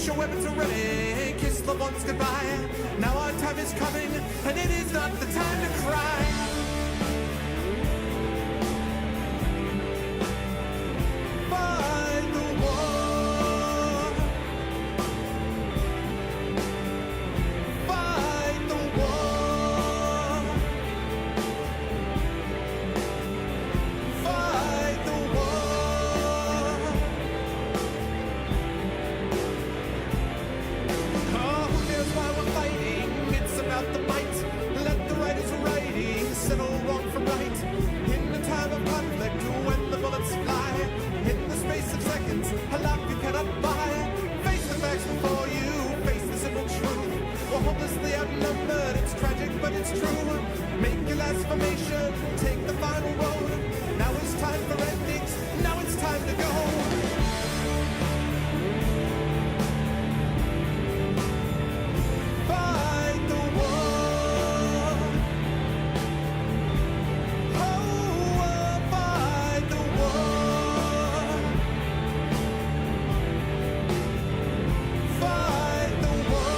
your weapons ready, kiss the ones goodbye. Now our time is coming, and it is not the time to cry. Fight the war. Fight the war. Fight the war. Oh, who cares why we're fighting? It's about the fight. Let the writers writing settle wrong from right. In the time of conflict, when the bullets fly, in the space of seconds, a life you cannot buy. Face the facts before you, face the simple truth. We're hopelessly outnumbered, it's tragic but it's true. Make your last formation, take the final road. Now it's time for endings, now it's time to go. Fight the war. Oh, fight the war. Fight the war.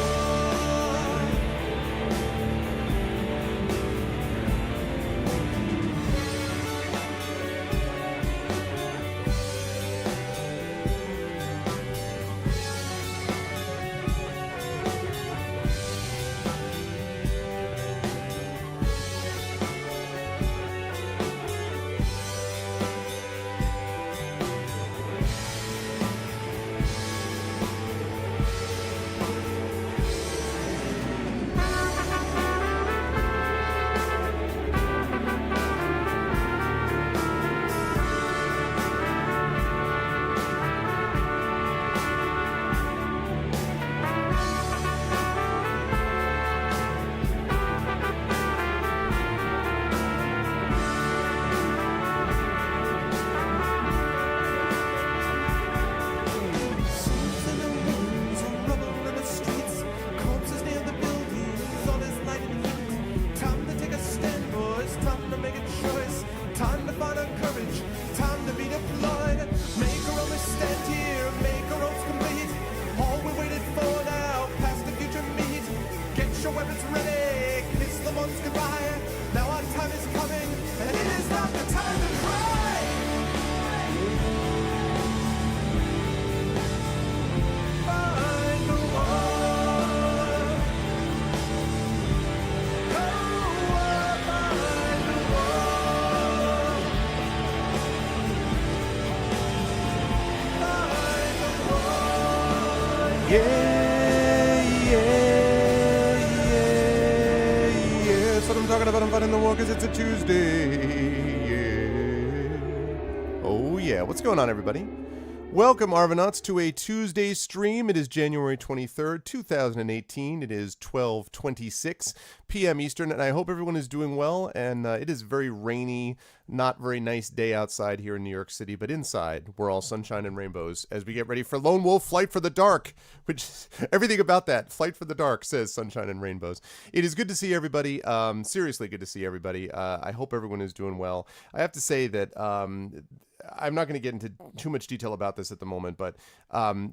Souls in the rooms, rubble in the streets, corpses near the buildings, all is light and heat. Time to take a stand, boys, time to make a choice, time to find our courage, time to be deployed. Make our own stand here, make our own complete. All we waited for now, past the future meet. Get your weapons ready, kiss the ones goodbye. Now our time is coming, and it is not the time to cry. Fight the war. Oh, fight the war. Fight the war. Yeah, yeah, yeah, yeah. That's what I'm talking about. I'm fighting the war because it's a Tuesday. Yeah. Oh, yeah. What's going on, everybody? Welcome, Arvanauts, to a Tuesday stream. It is January 23rd, 2018. It is 12:26 p.m. Eastern, and I hope everyone is doing well. And it is a very rainy, not very nice day outside here in New York City, but inside, we're all sunshine and rainbows as we get ready for Lone Wolf Flight for the Dark, which everything about that, Flight for the Dark, says sunshine and rainbows. It is good to see everybody. Seriously good to see everybody. I hope everyone is doing well. I have to say that I'm not going to get into too much detail about this at the moment, but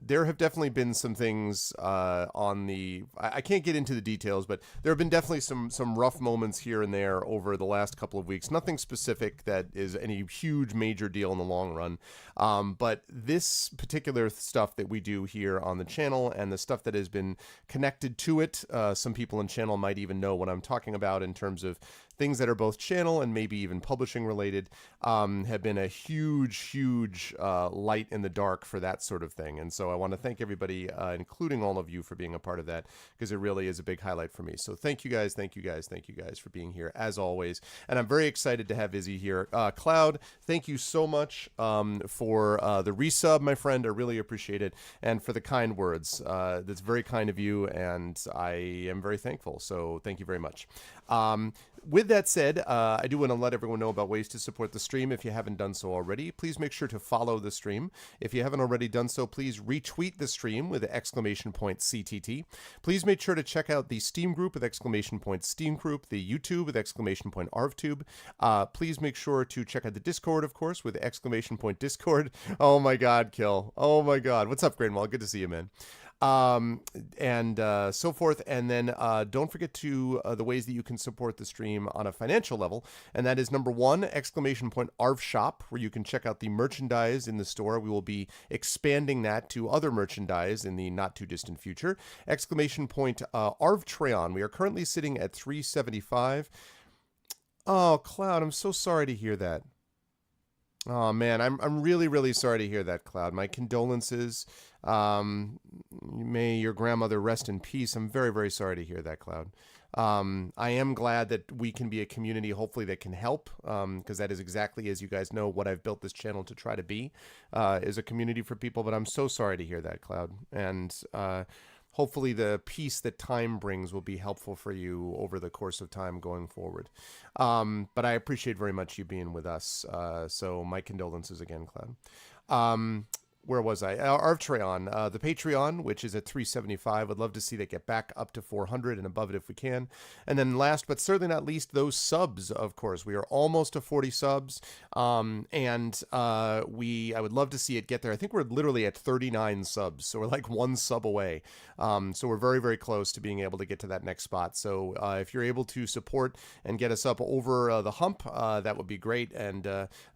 there have definitely been some things on the... I can't get into the details, but there have been definitely some rough moments here and there over the last couple of weeks. Nothing specific that is any huge major deal in the long run. But this particular stuff that we do here on the channel and the stuff that has been connected to it, some people in channel might even know what I'm talking about in terms of things that are both channel and maybe even publishing related, have been a huge light in the dark for that sort of thing. And so I want to thank everybody, including all of you, for being a part of that, because it really is a big highlight for me. So thank you guys for being here as always. And I'm very excited to have Izzy here. Cloud, thank you so much for the resub, my friend. I really appreciate it. And for the kind words. That's very kind of you, and I am very thankful. So thank you very much. With that said, I do want to let everyone know about ways to support the stream. If you haven't done so already, please make sure to follow the stream. If you haven't already done so, please retweet the stream with !CTT. Please make sure to check out the Steam group with !Steam group, the YouTube with !ArvTube. Please make sure to check out the Discord, of course, with !Discord. Oh my God, Kill. Oh my God. What's up, Grainwall? Good to see you, man. and so forth. And then don't forget to the ways that you can support the stream on a financial level. And that is number one, !ARV Shop, where you can check out the merchandise in the store. We will be expanding that to other merchandise in the not too distant future. !ARVTRAYON. We are currently sitting at 375. Oh, Cloud, I'm so sorry to hear that. Oh man, I'm really really sorry to hear that, Cloud. My condolences. May your grandmother rest in peace. I'm very very sorry to hear that, Cloud. I am glad that we can be a community, hopefully, that can help, because that is exactly, as you guys know, what I've built this channel to try to be, is a community for people. But I'm so sorry to hear that, Cloud, and hopefully the peace that time brings will be helpful for you over the course of time going forward. But I appreciate very much you being with us. So my condolences again, Cloud. Where was I? !ARVTRAYON, the Patreon, which is at 375. I'd love to see that get back up to 400 and above it if we can. And then last, but certainly not least, those subs, of course. We are almost to 40 subs. I would love to see it get there. I think we're literally at 39 subs. So we're like one sub away. So we're very, very close to being able to get to that next spot. So if you're able to support and get us up over the hump, that would be great. And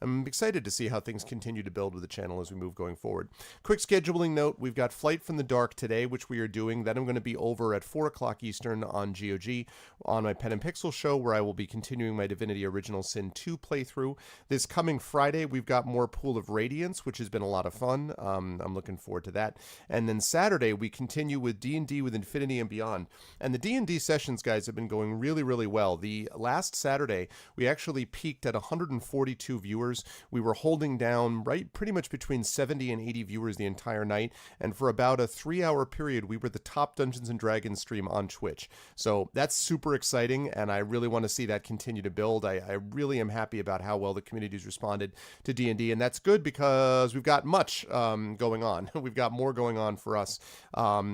I'm excited to see how things continue to build with the channel as we move going forward. Quick scheduling note, we've got Flight from the Dark today, which we are doing. Then I'm going to be over at 4 o'clock Eastern on GOG on my Pen and Pixel show, where I will be continuing my Divinity Original Sin 2 playthrough. This coming Friday, we've got more Pool of Radiance, which has been a lot of fun. I'm looking forward to that. And then Saturday, we continue with D&D with Infinity and Beyond. And the D&D sessions, guys, have been going really, really well. The last Saturday, we actually peaked at 142 viewers. We were holding down pretty much between 70 and 80 viewers the entire night, and for about a 3-hour period we were the top Dungeons and Dragons stream on Twitch. So that's super exciting, and I really want to see that continue to build. I really am happy about how well the community's responded to D&D, and that's good because we've got much going on. We've got more going on for us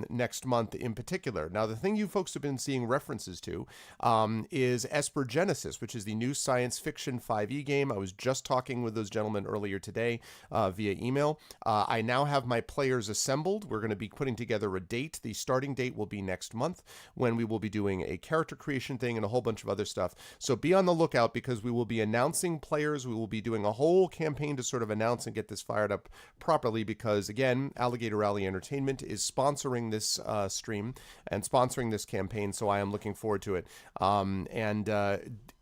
next month in particular. Now, the thing you folks have been seeing references to is Esper Genesis, which is the new science fiction 5e game. I was just talking with those gentlemen earlier today via email. I now have my players assembled. We're going to be putting together a date. The starting date will be next month, when we will be doing a character creation thing and a whole bunch of other stuff. So be on the lookout, because we will be announcing players. We will be doing a whole campaign to sort of announce and get this fired up properly, because again, Alligator Alley Entertainment is sponsoring this stream and sponsoring this campaign. So I am looking forward to it.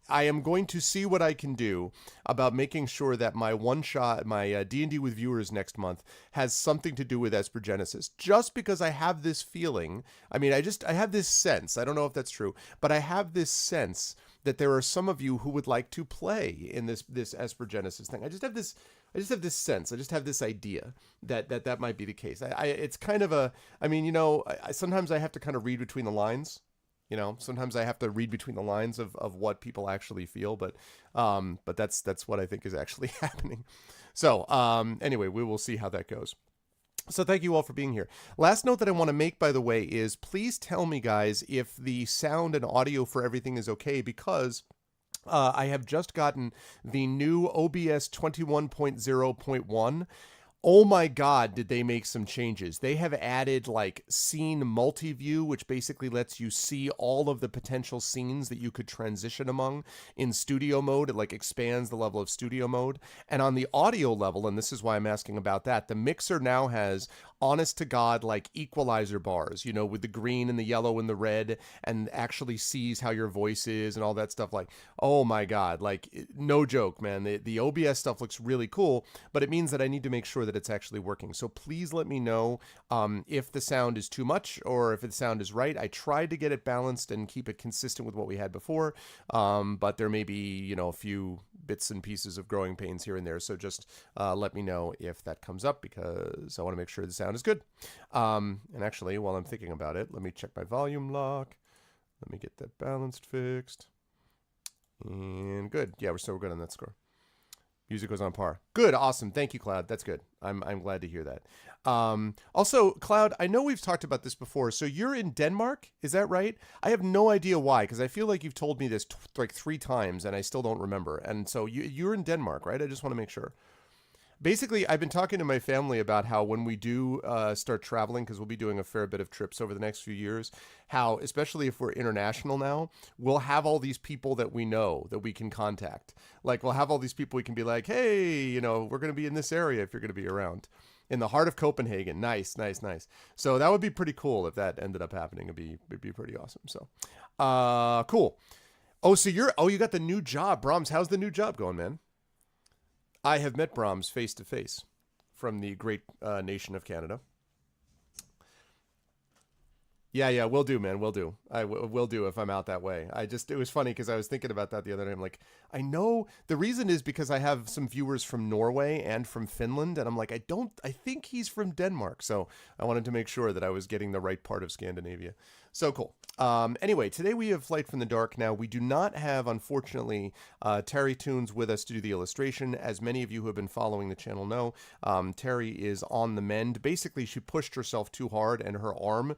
I am going to see what I can do about making sure that my my D&D with viewers next month has something to do with Esper Genesis. Just because I have this feeling, I have this sense, I don't know if that's true, but I have this sense that there are some of you who would like to play in this Esper Genesis thing. I just have this sense. I just have this idea that might be the case. It's kind of sometimes I have to kind of read between the lines. Sometimes I have to read between the lines of what people actually feel, but that's what I think is actually happening. So anyway, we will see how that goes. So thank you all for being here. Last note that I want to make, by the way, is please tell me, guys, if the sound and audio for everything is okay, because I have just gotten the new OBS 21.0.1. Oh my God, did they make some changes. They have added like scene multi-view, which basically lets you see all of the potential scenes that you could transition among in studio mode. It like expands the level of studio mode. And on the audio level, and this is why I'm asking about that, the mixer now has honest to God like equalizer bars, with the green and the yellow and the red, and actually sees how your voice is and all that stuff. Like, oh my God, like no joke, man. The OBS stuff looks really cool, but it means that I need to make sure that it's actually working. So please let me know if the sound is too much or if the sound is right. I tried to get it balanced and keep it consistent with what we had before, but there may be, a few bits and pieces of growing pains here and there. So just let me know if that comes up, because I want to make sure the sound is good. And actually, while I'm thinking about it, let me check my volume lock. Let me get that balanced fixed. And good. Yeah, we're good on that score. Music was on par. Good, awesome. Thank you, Cloud. That's good. I'm glad to hear that. Also, Cloud, I know we've talked about this before. So you're in Denmark, is that right? I have no idea why, because I feel like you've told me this like 3 times and I still don't remember. And so you're in Denmark, right? I just want to make sure. Basically, I've been talking to my family about how when we do start traveling, because we'll be doing a fair bit of trips over the next few years, how, especially if we're international now, we'll have all these people that we know that we can contact. Like, we'll have all these people we can be like, hey, we're going to be in this area if you're going to be around. In the heart of Copenhagen. Nice, nice, nice. So that would be pretty cool if that ended up happening. It'd be pretty awesome. So, cool. Oh, so you got the new job. Brahms, how's the new job going, man? I have met Brahms face to face from the great nation of Canada. Yeah, will do, man. Will do. Will do if I'm out that way. It was funny because I was thinking about that the other day. I'm like, I know the reason is because I have some viewers from Norway and from Finland, and I'm like, I think he's from Denmark. So I wanted to make sure that I was getting the right part of Scandinavia. So cool. Anyway, today we have Flight from the Dark. Now, we do not have, unfortunately, Terry Toons with us to do the illustration. As many of you who have been following the channel know, Terry is on the mend. Basically, she pushed herself too hard, and her arm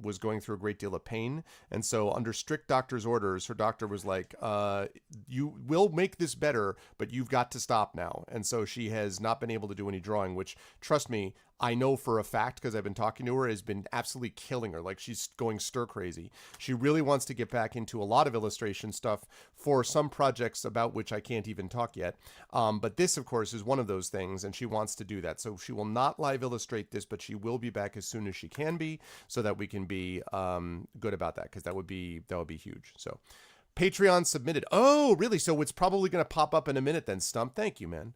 was going through a great deal of pain. And so, under strict doctor's orders, her doctor was like, you will make this better, but you've got to stop now. And so, she has not been able to do any drawing, which, trust me, I know for a fact, because I've been talking to her, has been absolutely killing her. Like, she's going stir crazy. She really wants to get back into a lot of illustration stuff for some projects about which I can't even talk yet. But this, of course, is one of those things, and she wants to do that. So she will not live illustrate this, but she will be back as soon as she can be, so that we can be good about that, because that would be huge. So Patreon submitted. Oh, really? So it's probably going to pop up in a minute then, Stump. Thank you, man.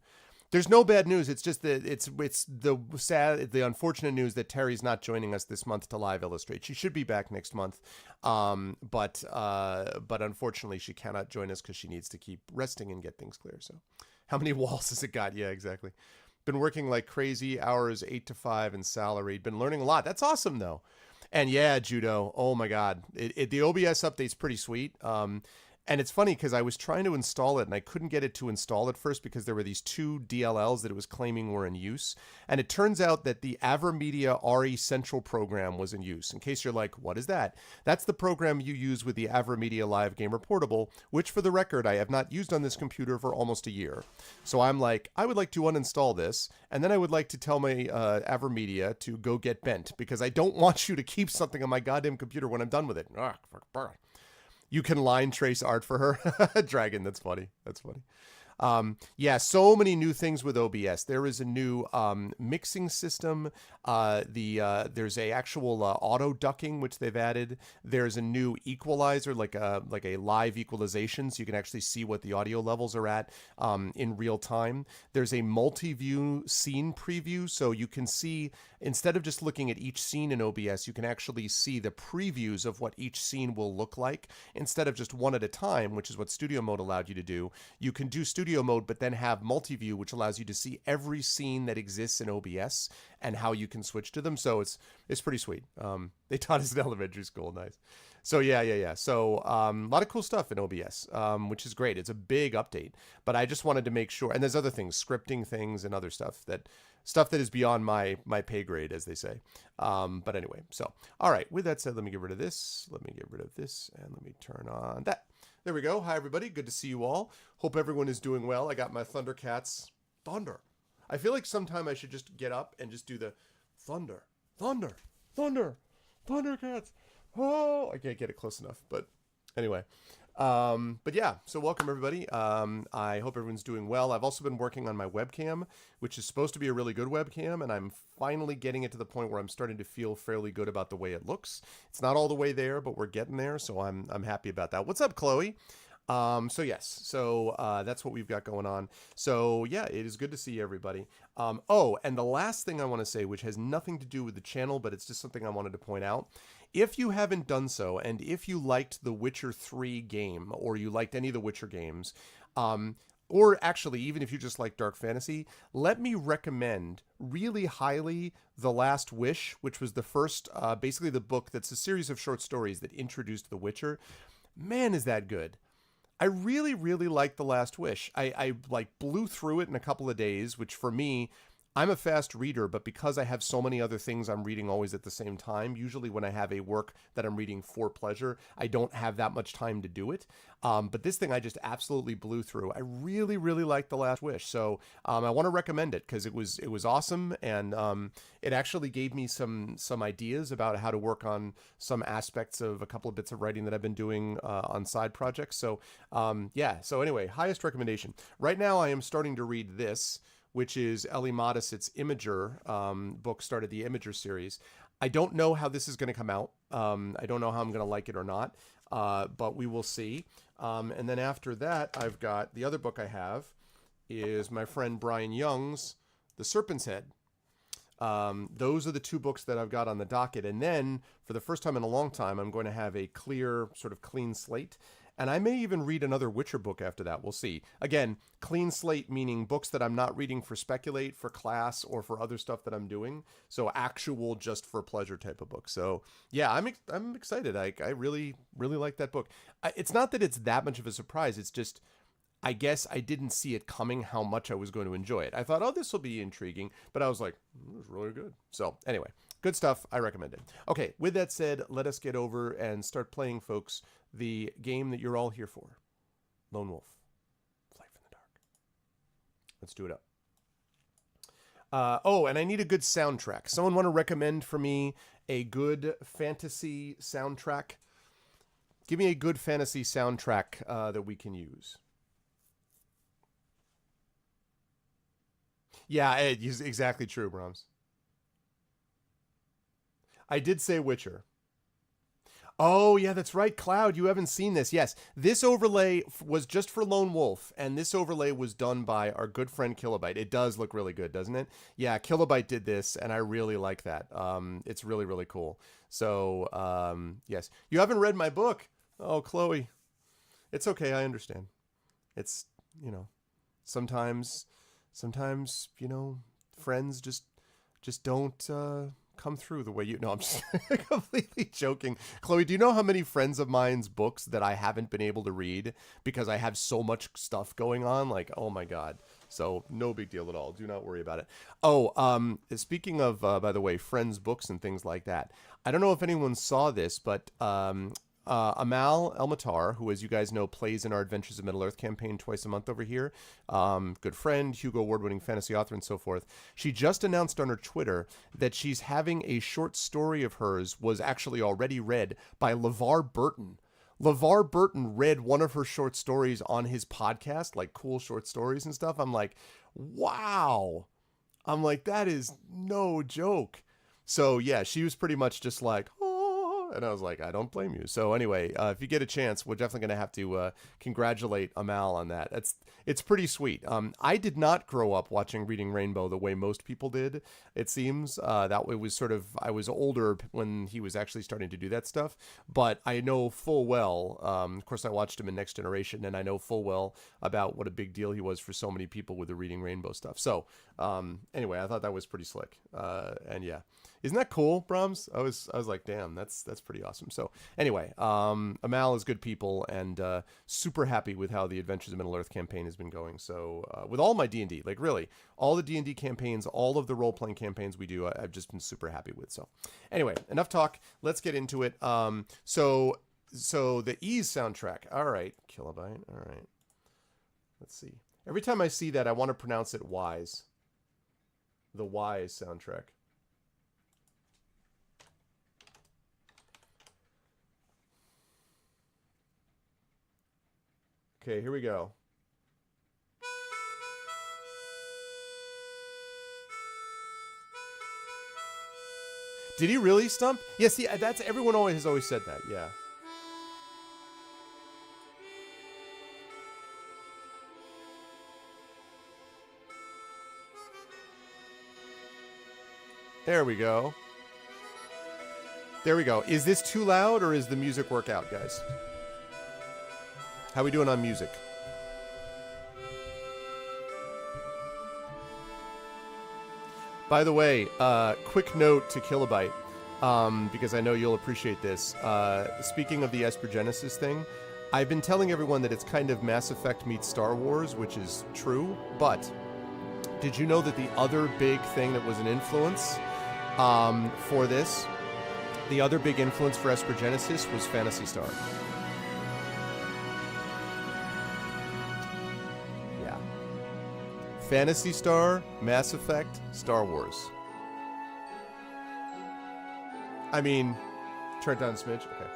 There's no bad news. It's just that it's the unfortunate news that Terry's not joining us this month to live illustrate. She should be back next month, but unfortunately she cannot join us because she needs to keep resting and get things clear. So, how many walls has it got? Yeah, exactly. Been working like crazy, hours 8 to 5 and salaried. Been learning a lot. That's awesome though. And yeah, Judo. Oh my God, the OBS update's pretty sweet. And it's funny because I was trying to install it and I couldn't get it to install at first because there were these two DLLs that it was claiming were in use. And it turns out that the AverMedia RE Central program was in use. In case you're like, what is that? That's the program you use with the AverMedia Live Gamer Portable, which for the record, I have not used on this computer for almost a year. So I'm like, I would like to uninstall this. And then I would like to tell my AverMedia to go get bent because I don't want you to keep something on my goddamn computer when I'm done with it. You can line trace art for her. Dragon, that's funny. That's funny. Yeah, so many new things with OBS. There is a new mixing system. There's a actual auto ducking which they've added. There's a new equalizer, like a live equalization, so you can actually see what the audio levels are at in real time. There's a multi-view scene preview, so you can see, instead of just looking at each scene in OBS, you can actually see the previews of what each scene will look like instead of just one at a time, which is what Studio Mode allowed you to do. You can do Studio Mode, but then have multi-view, which allows you to see every scene that exists in OBS and how you can switch to them. So it's pretty sweet. They taught us in elementary school. Nice. So yeah. So a lot of cool stuff in OBS, which is great. It's a big update, but I just wanted to make sure. And there's other things, scripting things and other stuff that is beyond my pay grade, as they say. But anyway, so all right. With that said, let me get rid of this. Let me get rid of this, and let me turn on that. There we go. Hi, everybody. Good to see you all. Hope everyone is doing well. I got my Thundercats. Thunder. I feel like sometime I should just get up and just do the thunder. Thundercats. Oh, I can't get it close enough. But anyway. But yeah, so welcome, everybody. I hope everyone's doing well. I've also been working on my webcam, which is supposed to be a really good webcam, and I'm finally getting it to the point where I'm starting to feel fairly good about the way it looks. It's not all the way there, but we're getting there, so I'm happy about that. What's up, Chloe? That's what we've got going on. So yeah, it is good to see everybody. Oh, and the last thing I want to say, which has nothing to do with the channel, but it's just something I wanted to point out. If you haven't done so, and if you liked the Witcher 3 game, or you liked any of the Witcher games, or actually, even if you just like dark fantasy, let me recommend really highly The Last Wish, which was the first, basically the book that's a series of short stories that introduced The Witcher. Man, is that good. I really, really like The Last Wish. I like blew through it in a couple of days, which for me, I'm a fast reader, but because I have so many other things I'm reading always at the same time, usually when I have a work that I'm reading for pleasure, I don't have that much time to do it. But this thing I just absolutely blew through. I really, really liked The Last Wish, so I want to recommend it because it was awesome, and it actually gave me some ideas about how to work on some aspects of a couple of bits of writing that I've been doing on side projects. So yeah. So anyway, highest recommendation. Right now, I am starting to read this, which is Ellie Modesitt's Imager book, started the Imager series. I don't know how this is going to come out. I don't know how I'm going to like it or not, but we will see. And then after that, I've got the other book I have is my friend Brian Young's The Serpent's Head. Those are the two books that I've got on the docket. And then for the first time in a long time, I'm going to have a clear, sort of clean slate. And I may even read another Witcher book after that. We'll see. Again, clean slate meaning books that I'm not reading for speculate, for class, or for other stuff that I'm doing. So actual just for pleasure type of book. So yeah, I'm excited. I really, really like that book. It's not that it's that much of a surprise. It's just, I guess I didn't see it coming how much I was going to enjoy it. I thought, oh, this will be intriguing. But I was like, it was really good. So anyway, good stuff. I recommend it. Okay, with that said, let us get over and start playing, folks, the game that you're all here for. Lone Wolf. Flight from the Dark. Let's do it up. Oh, and I need a good soundtrack. Someone want to recommend for me a good fantasy soundtrack? Give me a good fantasy soundtrack that we can use. Yeah, exactly true, Brahms. I did say Witcher. Oh, yeah, that's right. Cloud, you haven't seen this. Yes, this overlay was just for Lone Wolf, and this overlay was done by our good friend Kilobyte. It does look really good, doesn't it? Yeah, Kilobyte did this, and I really like that. It's really, really cool. So, yes. You haven't read my book? Oh, Chloe. It's okay, I understand. It's, sometimes, friends just don't come through the way you know. I'm just completely joking. Chloe, do you know how many friends of mine's books that I haven't been able to read because I have so much stuff going on? Like, oh my God. So no big deal at all. Do not worry about it. Oh, speaking of, by the way, friends' books and things like that, I don't know if anyone saw this, but Amal Elmatar, who, as you guys know, plays in our Adventures of Middle-earth campaign twice a month over here, good friend, Hugo Award-winning fantasy author, and so forth, she just announced on her Twitter that she's having a short story of hers was actually already read by LeVar Burton. LeVar Burton read one of her short stories on his podcast, like cool short stories and stuff. I'm like, wow. I'm like, that is no joke. So yeah, she was pretty much just like, and I was like, I don't blame you. So anyway, if you get a chance, we're definitely going to have to congratulate Amal on that. It's pretty sweet. I did not grow up watching Reading Rainbow the way most people did, it seems. That it was sort of, I was older when he was actually starting to do that stuff. But I know full well, of course I watched him in Next Generation, and I know full well about what a big deal he was for so many people with the Reading Rainbow stuff. So anyway, I thought that was pretty slick. And yeah. Isn't that cool, Brahms? I was like, damn, that's pretty awesome. So anyway, Amal is good people, and super happy with how the Adventures of Middle-earth campaign has been going. So with all my D&D, like really, all the D&D campaigns, all of the role-playing campaigns we do, I've just been super happy with. So anyway, enough talk. Let's get into it. So the Ys soundtrack. All right, Kilobyte. All right. Let's see. Every time I see that, I want to pronounce it Wise. The Wise soundtrack. Okay, here we go. Did he really stump? Yes, yeah, that's everyone has always said that. Yeah. There we go. There we go. Is this too loud, or is the music work out, guys? How we doing on music? By the way, quick note to Kilobyte, because I know you'll appreciate this. Speaking of the Esper Genesis thing, I've been telling everyone that it's kind of Mass Effect meets Star Wars, which is true, but did you know that the other big thing that was an influence for this, the other big influence for Esper Genesis was Phantasy Star? Yeah. Phantasy Star, Mass Effect, Star Wars. I mean, turn it down a smidge. Okay.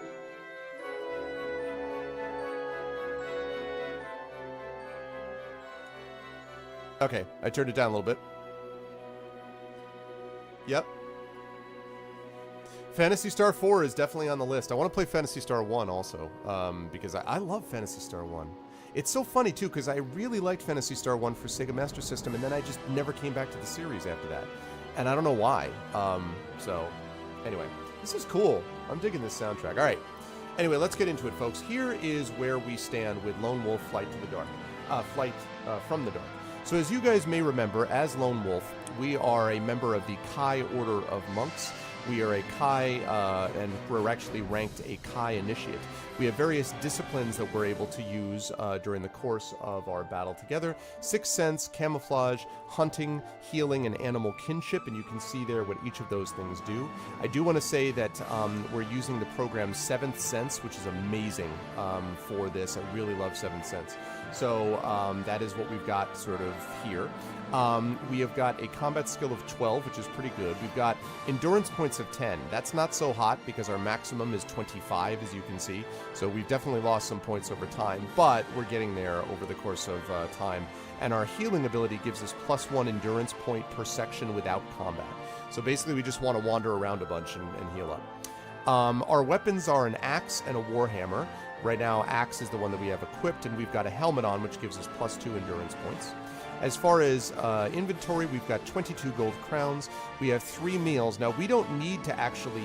Okay, I turned it down a little bit. Yep. Phantasy Star 4 is definitely on the list. I want to play Phantasy Star 1 also, because I love Phantasy Star 1. It's so funny, too, because I really liked Phantasy Star 1 for Sega Master System, and then I just never came back to the series after that. And I don't know why. So, anyway, this is cool. I'm digging this soundtrack. All right. Anyway, let's get into it, folks. Here is where we stand with Lone Wolf Flight to the Dark. Flight from the Dark. So as you guys may remember, as Lone Wolf, we are a member of the Kai Order of Monks. We are a Kai, and we're actually ranked a Kai Initiate. We have various disciplines that we're able to use during the course of our battle together. Sixth Sense, Camouflage, Hunting, Healing, and Animal Kinship, and you can see there what each of those things do. I do want to say that we're using the program Seventh Sense, which is amazing for this. I really love Seventh Sense. So that is what we've got sort of here. We have got a combat skill of 12, which is pretty good. We've got endurance points of 10. That's not so hot because our maximum is 25, as you can see. So we've definitely lost some points over time, but we're getting there over the course of time. And our healing ability gives us +1 endurance point per section without combat. So basically we just want to wander around a bunch and heal up. Our weapons are an axe and a warhammer. Right now, axe is the one that we have equipped, and we've got a helmet on, which gives us +2 endurance points. As far as inventory, we've got 22 gold crowns. We have 3 meals. Now, we don't need to actually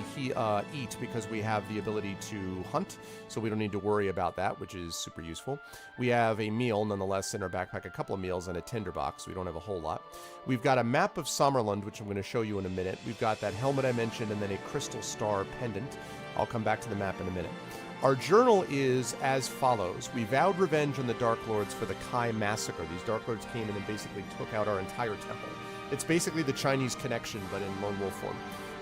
eat because we have the ability to hunt, so we don't need to worry about that, which is super useful. We have a meal, nonetheless, in our backpack, a couple of meals, and a tinderbox. We don't have a whole lot. We've got a map of Sommerlund, which I'm going to show you in a minute. We've got that helmet I mentioned, and then a crystal star pendant. I'll come back to the map in a minute. Our journal is as follows. We vowed revenge on the Dark Lords for the Kai massacre. These Dark Lords came in and basically took out our entire temple. It's basically the Chinese Connection, but in lone wolf form.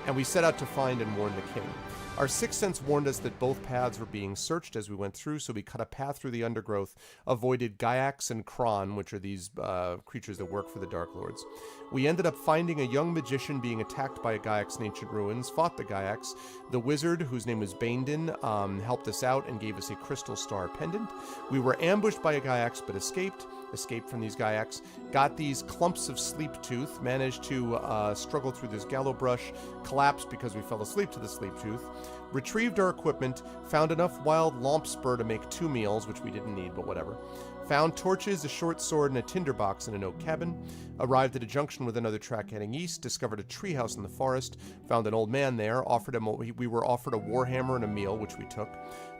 And we set out to find and warn the king. Our sixth sense warned us that both paths were being searched as we went through, so we cut a path through the undergrowth, avoided Gaiax and Kron, which are these creatures that work for the Dark Lords. We ended up finding a young magician being attacked by a Gaiax in ancient ruins, fought the Gaiax. The wizard, whose name was Baindin, helped us out and gave us a crystal star pendant. We were ambushed by a Gaiax but escaped from these Gaiax, got these clumps of sleep tooth, managed to struggle through this gallow brush, collapsed because we fell asleep to the sleep tooth, retrieved our equipment, found enough wild lomp spur to make 2 meals, which we didn't need, but whatever. Found torches, a short sword, and a tinderbox in an oak cabin. Arrived at a junction with another track heading east. Discovered a treehouse in the forest. Found an old man there. We were offered a warhammer and a meal, which we took.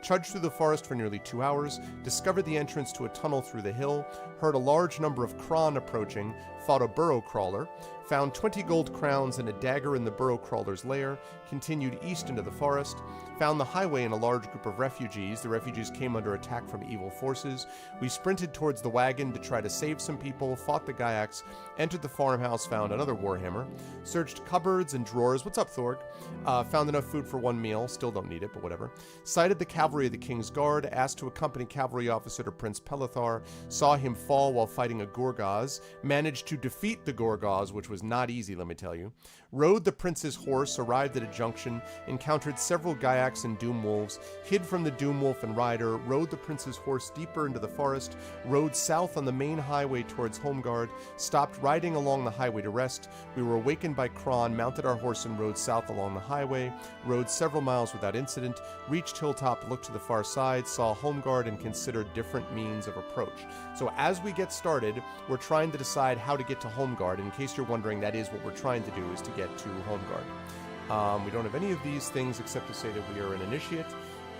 Trudged through the forest for nearly 2 hours. Discovered the entrance to a tunnel through the hill. Heard a large number of Kron approaching. Fought a burrow crawler. Found 20 gold crowns and a dagger in the burrow crawler's lair. Continued east into the forest. Found the highway and a large group of refugees. The refugees came under attack from evil forces. We sprinted towards the wagon to try to save some people, fought the Gaiax, entered the farmhouse, found another warhammer, searched cupboards and drawers. What's up, Thorg? Found enough food for 1 meal. Still don't need it, but whatever. Sighted the cavalry of the King's Guard, asked to accompany cavalry officer to Prince Pelethar, saw him fall while fighting a Gorgaz, managed to defeat the Gorgaz, which was not easy, let me tell you. Rode the prince's horse, arrived at a junction, encountered several Gaiax and Doom Wolves, hid from the Doom Wolf and rider, rode the prince's horse deeper into the forest, rode south on the main highway towards Homegard, stopped riding along the highway to rest. We were awakened by Kron, mounted our horse and rode south along the highway, rode several miles without incident, reached Hilltop, looked to the far side, saw Homegard, and considered different means of approach. So as we get started, we're trying to decide how to get to Homegard. In case you're wondering, that is what we're trying to do, is to get to Homegard. We don't have any of these things except to say that we are an initiate.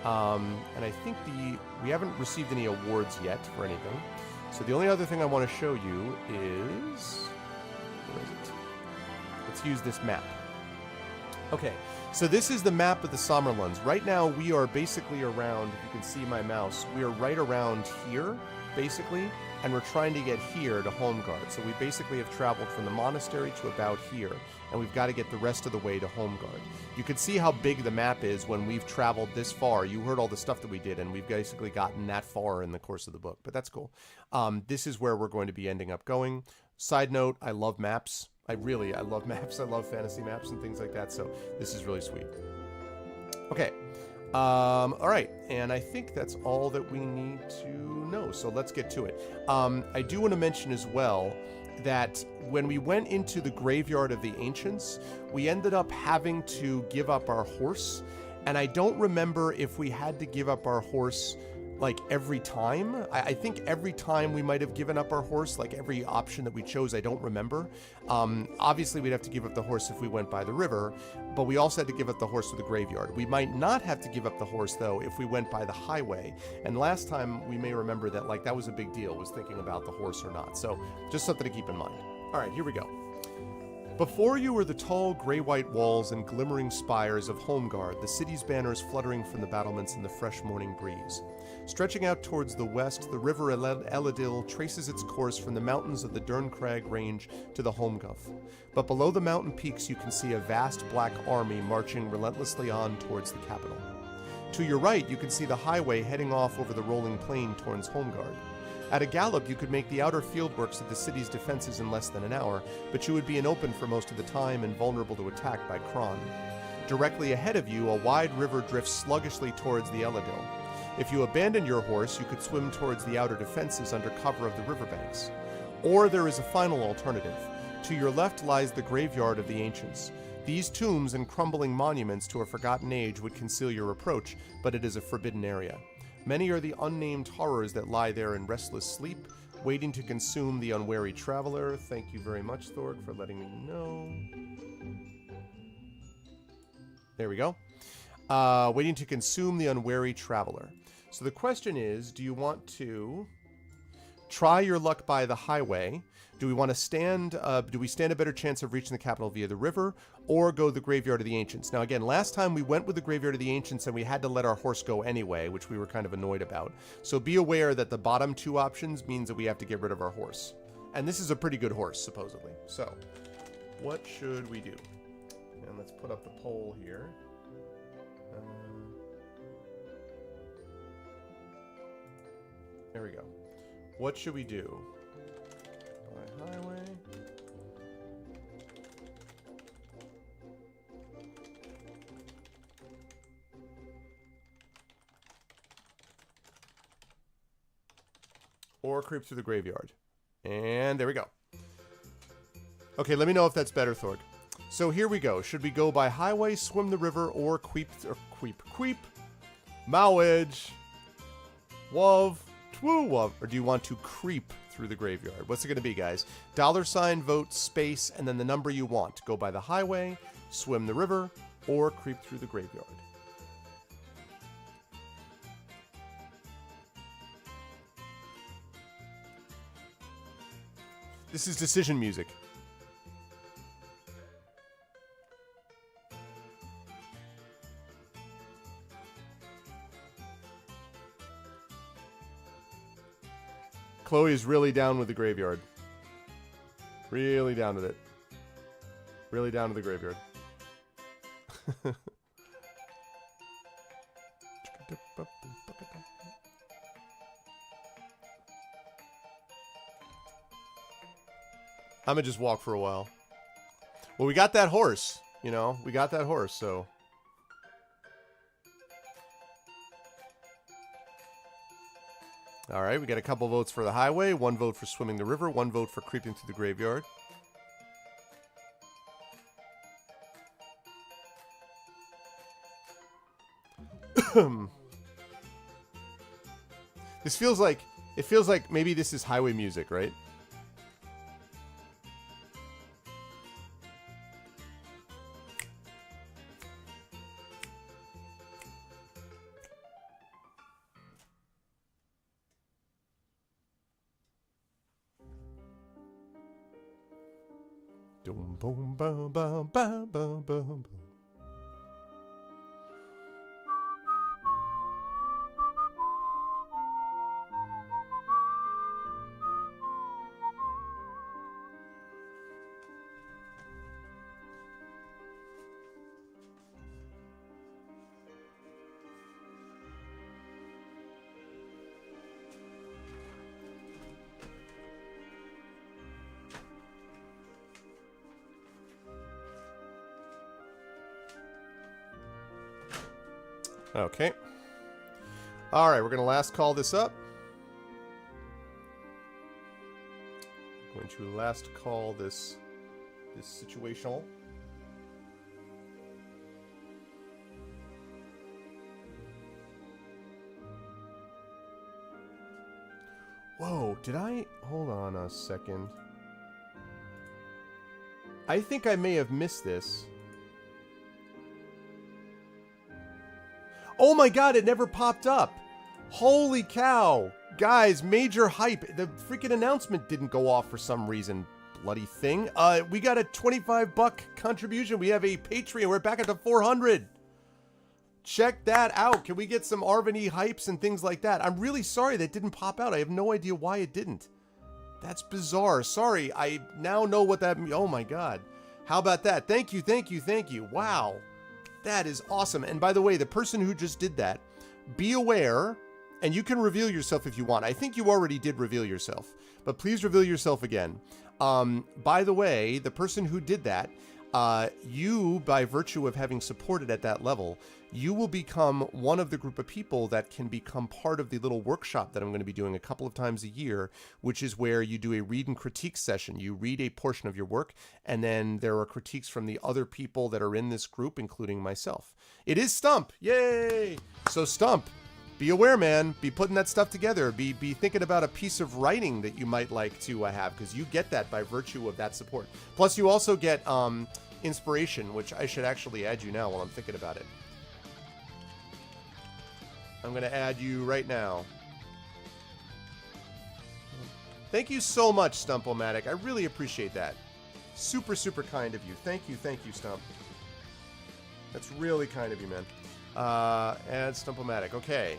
And I think we haven't received any awards yet for anything. So the only other thing I want to show you is... where is it? Let's use this map. Okay, so this is the map of the Sommerlands. Right now we are basically around, if you can see my mouse, we are right around here, basically. and we're trying to get here to Holmgard. So we basically have traveled from the monastery to about here, and we've got to get the rest of the way to Holmgard. You can see how big the map is when we've traveled this far. You heard all the stuff that we did, and we've basically gotten that far in the course of the book, but that's cool. This is where we're going to be ending up going. Side note, I love maps. I love maps. I love fantasy maps and things like that, so this is really sweet. Okay. All right, and I think that's all that we need to know, so let's get to it. I do want to mention as well that when we went into the Graveyard of the Ancients, we ended up having to give up our horse, and I don't remember if we had to give up our horse like every time. I think every time we might have given up our horse, like every option that we chose, I don't remember. Obviously we'd have to give up the horse if we went by the river, but we also had to give up the horse to the graveyard. We might not have to give up the horse though if we went by the highway. And last time we may remember that like that was a big deal, was thinking about the horse or not. So just something to keep in mind. All right, here we go. Before you were the tall gray-white walls and glimmering spires of Holmgard, the city's banners fluttering from the battlements in the fresh morning breeze. Stretching out towards the west, the river Eladil traces its course from the mountains of the Derncrag range to the Holmguff. But below the mountain peaks you can see a vast black army marching relentlessly on towards the capital. To your right you can see the highway heading off over the rolling plain towards Holmgard. At a gallop, you could make the outer fieldworks of the city's defenses in less than an hour, but you would be inopen for most of the time and vulnerable to attack by Kron. Directly ahead of you, a wide river drifts sluggishly towards the Eladil. If you abandoned your horse, you could swim towards the outer defenses under cover of the riverbanks. Or there is a final alternative. To your left lies the Graveyard of the Ancients. These tombs and crumbling monuments to a forgotten age would conceal your approach, but it is a forbidden area. Many are the unnamed horrors that lie there in restless sleep, waiting to consume the unwary traveler. Thank you very much, Thorg, for letting me know. There we go. Waiting to consume the unwary traveler. So the question is, do you want to try your luck by the highway? Do we want to stand a better chance of reaching the capital via the river, or go to the Graveyard of the Ancients? Now again, last time we went with the Graveyard of the Ancients and we had to let our horse go anyway, which we were kind of annoyed about. So be aware that the bottom two options means that we have to get rid of our horse. And this is a pretty good horse, supposedly. So, what should we do? And let's put up the poll here. There we go. What should we do? By highway. Or creep through the graveyard. And there we go. Okay, let me know if that's better, Thorg. So here we go. Should we go by highway, swim the river, or queep? Mowage. Wov. Twoo wov. Or do you want to creep through the graveyard? What's it going to be, guys? $, vote, space, and then the number you want. Go by the highway, swim the river, or creep through the graveyard. This is decision music. Chloe is really down with the graveyard. Really down with it. Really down to the graveyard. I'm gonna just walk for a while. Well, we got that horse, you know? We got that horse, so... Alright, we got a couple votes for the highway, 1 vote for swimming the river, 1 vote for creeping through the graveyard. This feels like... It feels like maybe this is highway music, right? Boom, boom, boom, boom, boom, boom, boom. Okay. All right, we're going to last call this up. Going to last call this situational. Whoa, did I... Hold on a second. I think I may have missed this. Oh my god, it never popped up. Holy cow. Guys, major hype. The freaking announcement didn't go off for some reason. Bloody thing. We got a $25 contribution. We have a Patreon. We're back at the 400. Check that out. Can we get some Arvany hypes and things like that? I'm really sorry that didn't pop out. I have no idea why it didn't. That's bizarre. Sorry. I now know what that means. Oh my god. How about that? Thank you, thank you, thank you. Wow. That is awesome. And by the way, the person who just did that, be aware, and you can reveal yourself if you want. I think you already did reveal yourself, but please reveal yourself again. By the way, the person who did that, you, by virtue of having supported at that level, you will become one of the group of people that can become part of the little workshop that I'm going to be doing a couple of times a year, which is where you do a read and critique session. You read a portion of your work, and then there are critiques from the other people that are in this group, including myself. It is Stump. Yay! So Stump, be aware, man. Be putting that stuff together. Be thinking about a piece of writing that you might like to have, because you get that by virtue of that support. Plus, you also get inspiration, which I should actually add you now while I'm thinking about it. I'm going to add you right now. Thank you so much, Stump-O-Matic. I really appreciate that. Super, super kind of you. Thank you, Stump. That's really kind of you, man. Add Stump-O-Matic. Okay.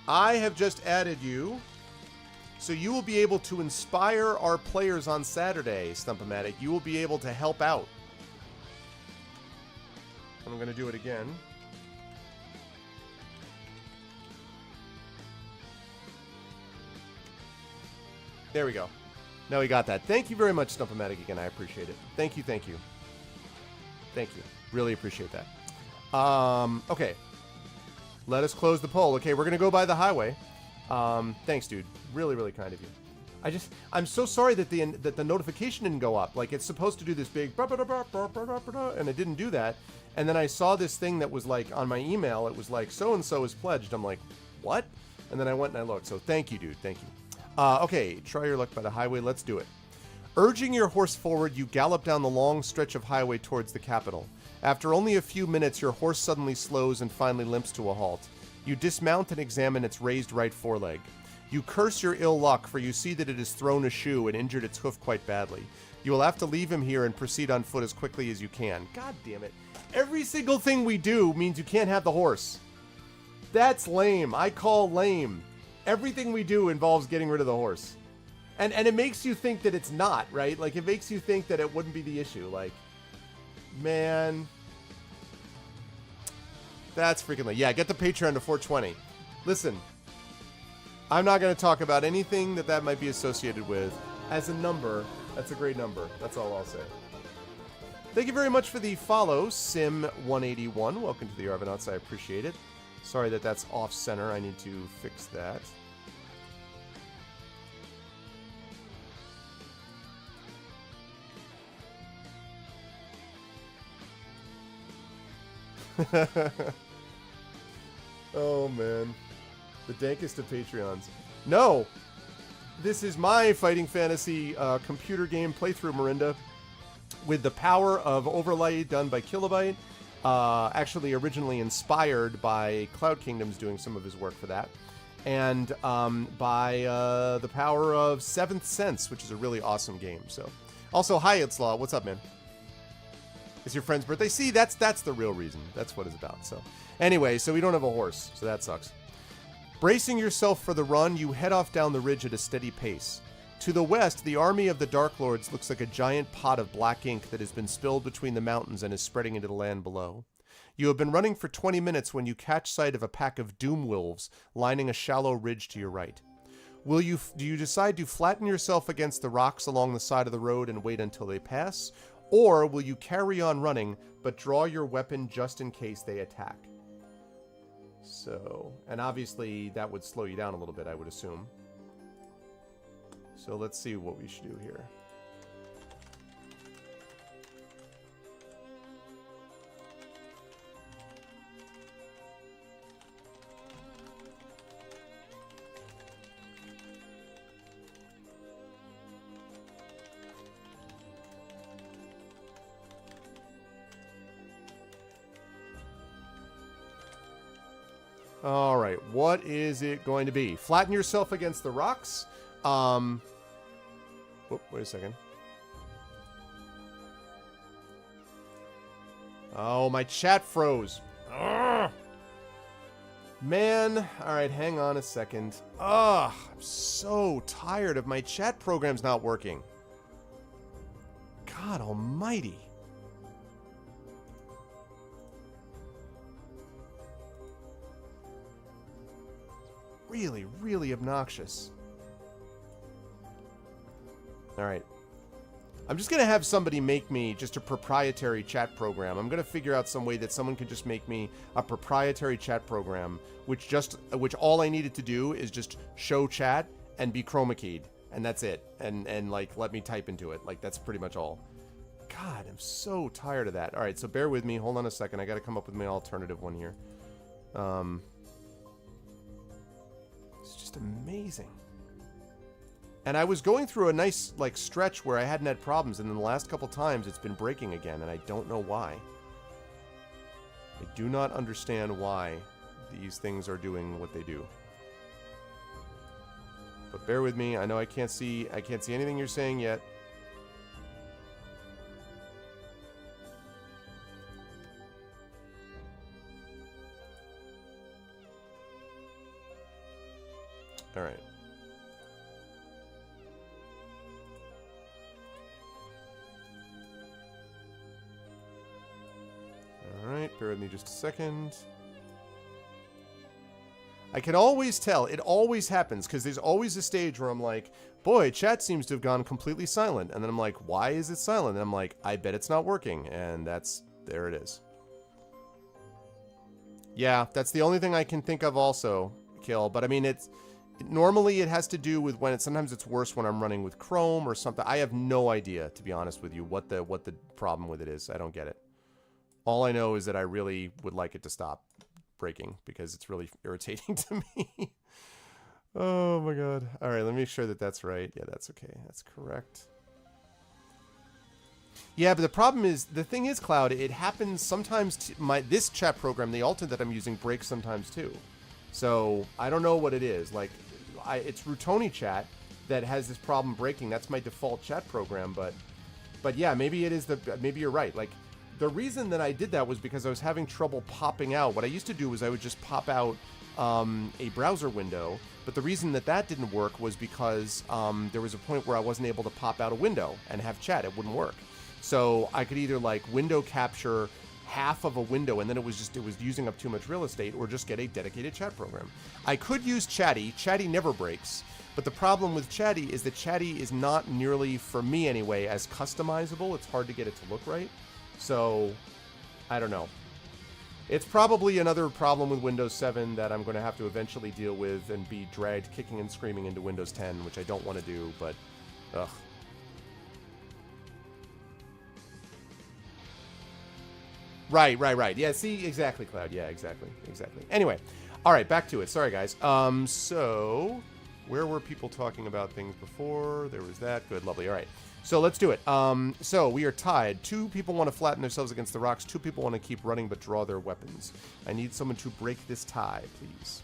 I have just added you, so you will be able to inspire our players on Saturday, Stump-O-Matic. You will be able to help out. I'm going to do it again. There we go. Now we got that. Thank you very much, Stump-O-Matic, again. I appreciate it. Thank you, thank you. Thank you. Really appreciate that. Okay. Let us close the poll. Okay, we're going to go by the highway. Thanks, dude. Really, really kind of you. I'm so sorry that the notification didn't go up. Like, it's supposed to do this big and it didn't do that. And then I saw this thing that was like on my email. It was like, so-and-so is pledged. I'm like, what? And then I went and I looked. So thank you, dude. Thank you. Okay, try your luck by the highway. Let's do it. Urging your horse forward, you gallop down the long stretch of highway towards the capital. After only a few minutes, your horse suddenly slows and finally limps to a halt. You dismount and examine its raised right foreleg. You curse your ill luck, for you see that it has thrown a shoe and injured its hoof quite badly. You will have to leave him here and proceed on foot as quickly as you can. God damn it. Every single thing we do means you can't have the horse. That's lame. I call lame. Everything we do involves getting rid of the horse. And it makes you think that it's not, right? Like, it makes you think that it wouldn't be the issue. Like, man. That's freaking late. Yeah, get the Patreon to 420. Listen, I'm not going to talk about anything that might be associated with. As a number, that's a great number. That's all I'll say. Thank you very much for the follow, Sim181. Welcome to the Arvanauts. I appreciate it. Sorry that that's off-center. I need to fix that. Oh, man. The dankest of Patreons. No! This is my Fighting Fantasy computer game playthrough, Marinda, with the power of overlay done by Kilobyte. Actually originally inspired by Cloud Kingdoms doing some of his work for that. And by the power of Seventh Sense, which is a really awesome game. So, also, hi, Itzlaw. What's up, man? It's your friend's birthday. See, that's the real reason. That's what it's about. So, anyway, so we don't have a horse, so that sucks. Bracing yourself for the run, you head off down the ridge at a steady pace. To the west, the army of the Dark Lords looks like a giant pot of black ink that has been spilled between the mountains and is spreading into the land below. You have been running for 20 minutes when you catch sight of a pack of doom wolves lining a shallow ridge to your right. Do you decide to flatten yourself against the rocks along the side of the road and wait until they pass? Or will you carry on running, but draw your weapon just in case they attack? So, and obviously that would slow you down a little bit, I would assume. So let's see what we should do here. All right, what is it going to be? Flatten yourself against the rocks. Whoop, wait a second. Oh, my chat froze. Ugh. Man, all right, hang on a second. Ugh, I'm so tired of my chat programs not working. God almighty. Really, really obnoxious. All right. I'm just going to have somebody make me just a proprietary chat program. I'm going to figure out some way that someone can just make me a proprietary chat program, which all I needed to do is just show chat and be chroma keyed, and that's it. And like let me type into it. Like that's pretty much all. God, I'm so tired of that. All right, so bear with me. Hold on a second. I got to come up with my alternative one here. It's just amazing. And I was going through a nice like stretch where I hadn't had problems, and then the last couple times it's been breaking again, and I don't know why. I do not understand why these things are doing what they do. But bear with me. I know I can't see anything you're saying yet. All right. All right, bear with me just a second. I can always tell. It always happens because there's always a stage where I'm like, boy, chat seems to have gone completely silent. And then I'm like, why is it silent? And I'm like, I bet it's not working. And there it is. Yeah, that's the only thing I can think of also, Kill. But I mean, normally it has to do with sometimes it's worse when I'm running with Chrome or something. I have no idea, to be honest with you, what the problem with it is. I don't get it. All I know is that I really would like it to stop breaking because it's really irritating to me. Oh my god. All right, let me make sure that that's right. Yeah, that's okay. That's correct. Yeah, but the problem is, the thing is, Cloud, it happens sometimes. This chat program, the Alta that I'm using, breaks sometimes too. So I don't know what it is. Like, it's Rutoni Chat that has this problem breaking. That's my default chat program. But yeah, maybe it is maybe you're right. Like, the reason that I did that was because I was having trouble popping out. What I used to do was I would just pop out a browser window. But the reason that didn't work was because there was a point where I wasn't able to pop out a window and have chat. It wouldn't work. So I could either like window capture half of a window and then it was using up too much real estate, or just get a dedicated chat program. I could use Chatty. Chatty never breaks. But the problem with Chatty is that Chatty is not nearly, for me anyway, as customizable. It's hard to get it to look right. So, I don't know. It's probably another problem with Windows 7 that I'm going to have to eventually deal with and be dragged kicking and screaming into Windows 10, which I don't want to do, but, ugh. Right. Yeah, see, exactly, Cloud. Yeah, exactly. Anyway, all right, back to it. Sorry, guys. So, where were people talking about things before? There was that. Good, lovely. All right. So let's do it. So we are tied. 2 people want to flatten themselves against the rocks. 2 people want to keep running but draw their weapons. I need someone to break this tie, please.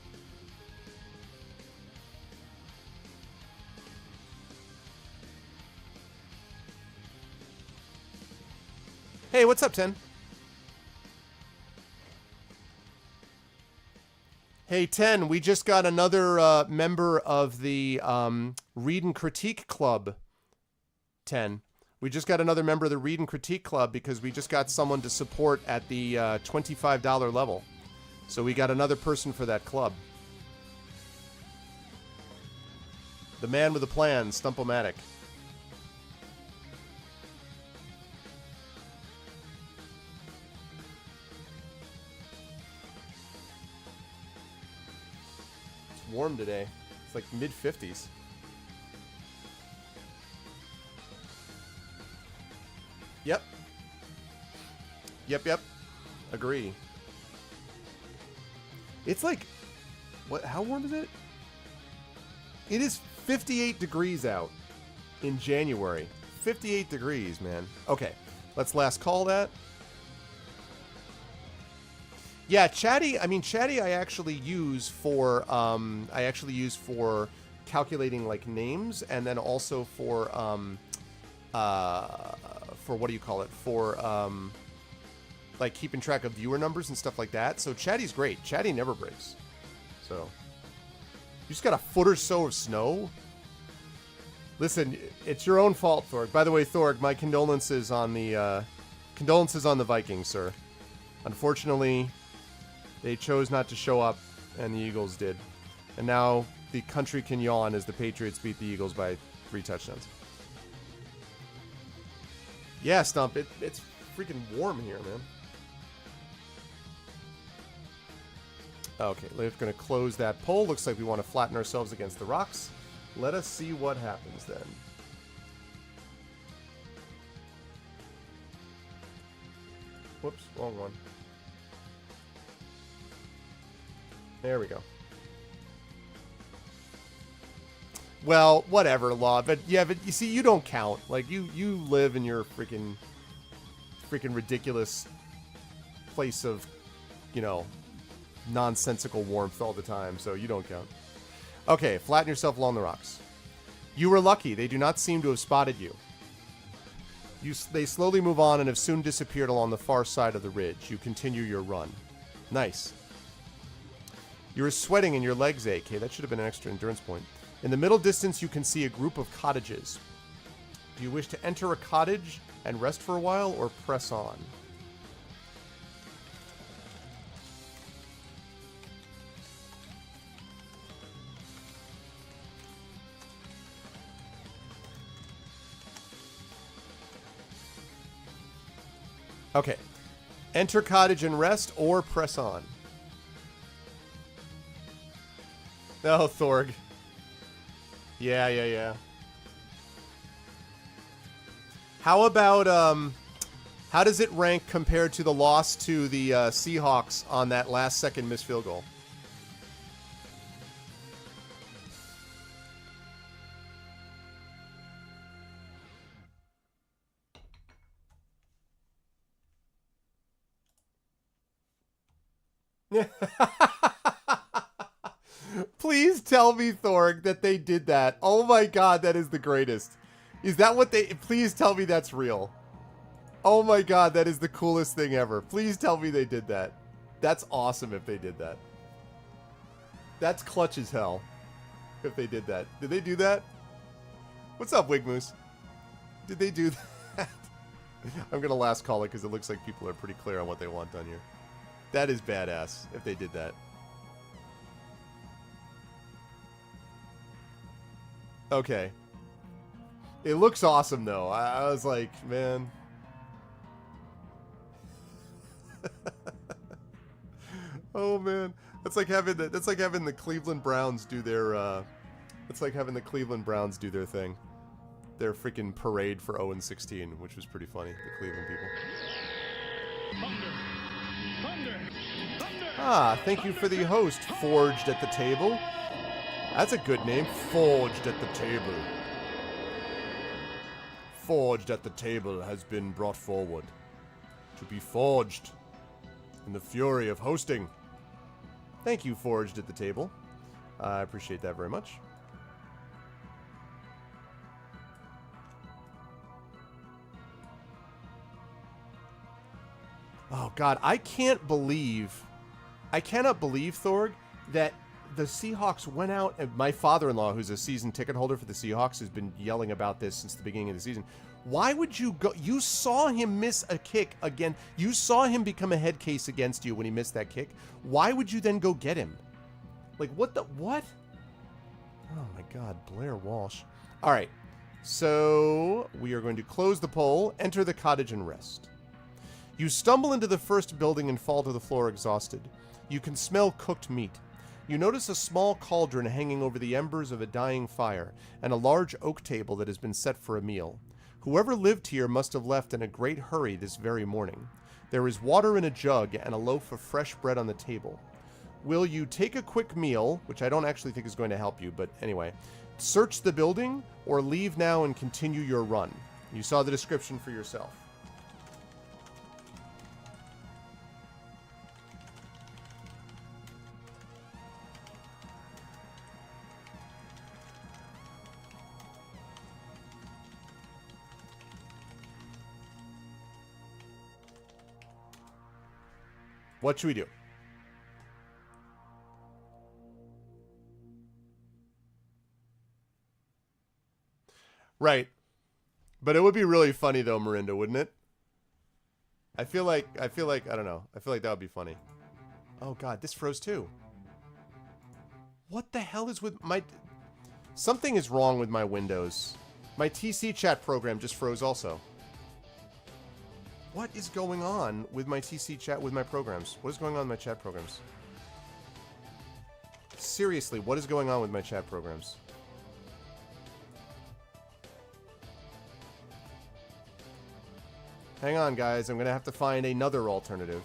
Hey, what's up, 10? Hey, 10, we just got another member of the Read and Critique Club. 10. We just got another member of the Read and Critique Club because we just got someone to support at the $25 level. So we got another person for that club. The man with a plan, Stumpomatic. warm today. It's like mid-50s. Yep. Yep. Agree. It's like, what? How warm is it? It is 58 degrees out in January. 58 degrees, man. Okay, let's last call that. Yeah, Chatty. I mean, Chatty. I actually use for calculating like names, and then also for what do you call it? For like keeping track of viewer numbers and stuff like that. So Chatty's great. Chatty never breaks. So you just got a foot or so of snow. Listen, it's your own fault, Thorg. By the way, Thorg, my condolences on the Vikings, sir. Unfortunately, they chose not to show up, and the Eagles did. And now the country can yawn as the Patriots beat the Eagles by 3 touchdowns. Yeah, Stump, it's freaking warm here, man. Okay, we're going to close that poll. Looks like we want to flatten ourselves against the rocks. Let us see what happens then. Whoops, wrong one. There we go. Well, whatever, Law. But yeah, but you see, you don't count. Like you live in your freaking ridiculous place of, you know, nonsensical warmth all the time, so you don't count. Okay, flatten yourself along the rocks. You were lucky. They do not seem to have spotted you. They slowly move on and have soon disappeared along the far side of the ridge. You continue your run. Nice. You're sweating and your legs ache. Hey, that should have been an extra endurance point. In the middle distance, you can see a group of cottages. Do you wish to enter a cottage and rest for a while, or press on? Okay. Enter cottage and rest, or press on. Oh, Thorg. Yeah. How about, how does it rank compared to the loss to the Seahawks on that last-second missed field goal? Please tell me, Thorg, that they did that. Oh my god, that is the greatest. Is that what they... Please tell me that's real. Oh my god, that is the coolest thing ever. Please tell me they did that. That's awesome if they did that. That's clutch as hell if they did that. Did they do that? What's up, Wigmoose? Did they do that? I'm going to last call it because it looks like people are pretty clear on what they want done here. That is badass if they did that. Okay. It looks awesome, though. I was like, man. Oh man, that's like having the Cleveland Browns do their. It's like having the Cleveland Browns do their thing, their freaking parade for 0-16, which was pretty funny. The Cleveland people. Thunder. Ah, thank you for the host, Forged at the Table. That's a good name, Forged at the Table. Forged at the Table has been brought forward to be forged in the fury of hosting. Thank you, Forged at the Table. I appreciate that very much. Oh God, I cannot believe, Thorg, that the Seahawks went out, and my father-in-law, who's a season ticket holder for the Seahawks, has been yelling about this since the beginning of the season. Why would you go? You saw him miss a kick again. You saw him become a head case against you when he missed that kick. Why would you then go get him? Like, what? Oh my God, Blair Walsh. All right, so we are going to close the poll, enter the cottage and rest. You stumble into the first building and fall to the floor exhausted. You can smell cooked meat. You notice a small cauldron hanging over the embers of a dying fire, and a large oak table that has been set for a meal. Whoever lived here must have left in a great hurry this very morning. There is water in a jug and a loaf of fresh bread on the table. Will you take a quick meal, which I don't actually think is going to help you, but anyway, search the building, or leave now and continue your run? You saw the description for yourself. What should we do? Right. But it would be really funny though, Marinda, wouldn't it? I feel like, I don't know. I feel like that would be funny. Oh god, this froze too. What the hell is with my... Something is wrong with my Windows. My TC chat program just froze also. What is going on with my TC chat, with my programs? What is going on with my chat programs? Seriously, what is going on with my chat programs? Hang on, guys. I'm going to have to find another alternative.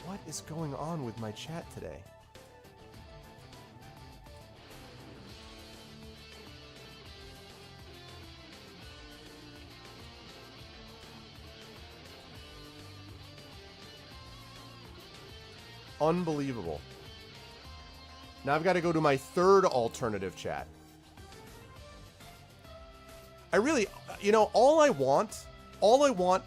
What is going on with my chat today? Unbelievable. Now I've got to go to my third alternative chat. I really, you know, all I want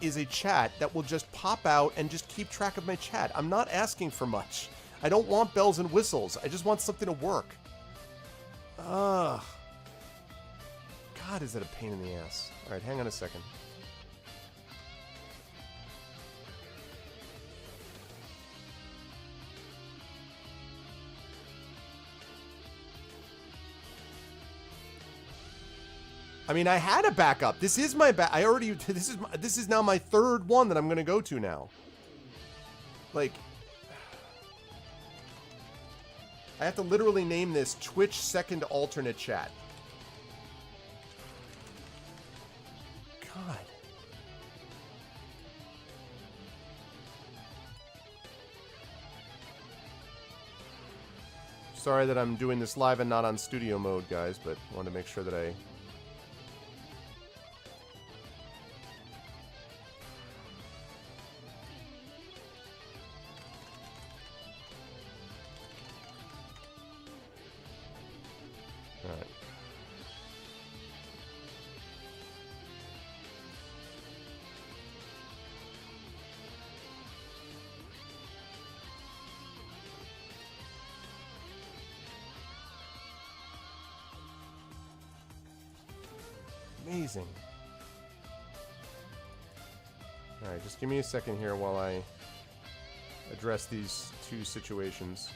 is a chat that will just pop out and just keep track of my chat. I'm not asking for much. I don't want bells and whistles. I just want something to work. Ugh. God, is that a pain in the ass. All right, hang on a second. I mean, I had a backup. This is my I already. This is now my third one that I'm gonna go to now. Like, I have to literally name this Twitch second alternate chat. God. Sorry that I'm doing this live and not on studio mode, guys, but I wanted to make sure that I... Alright. Amazing. Alright, just give me a second here while I address these two situations.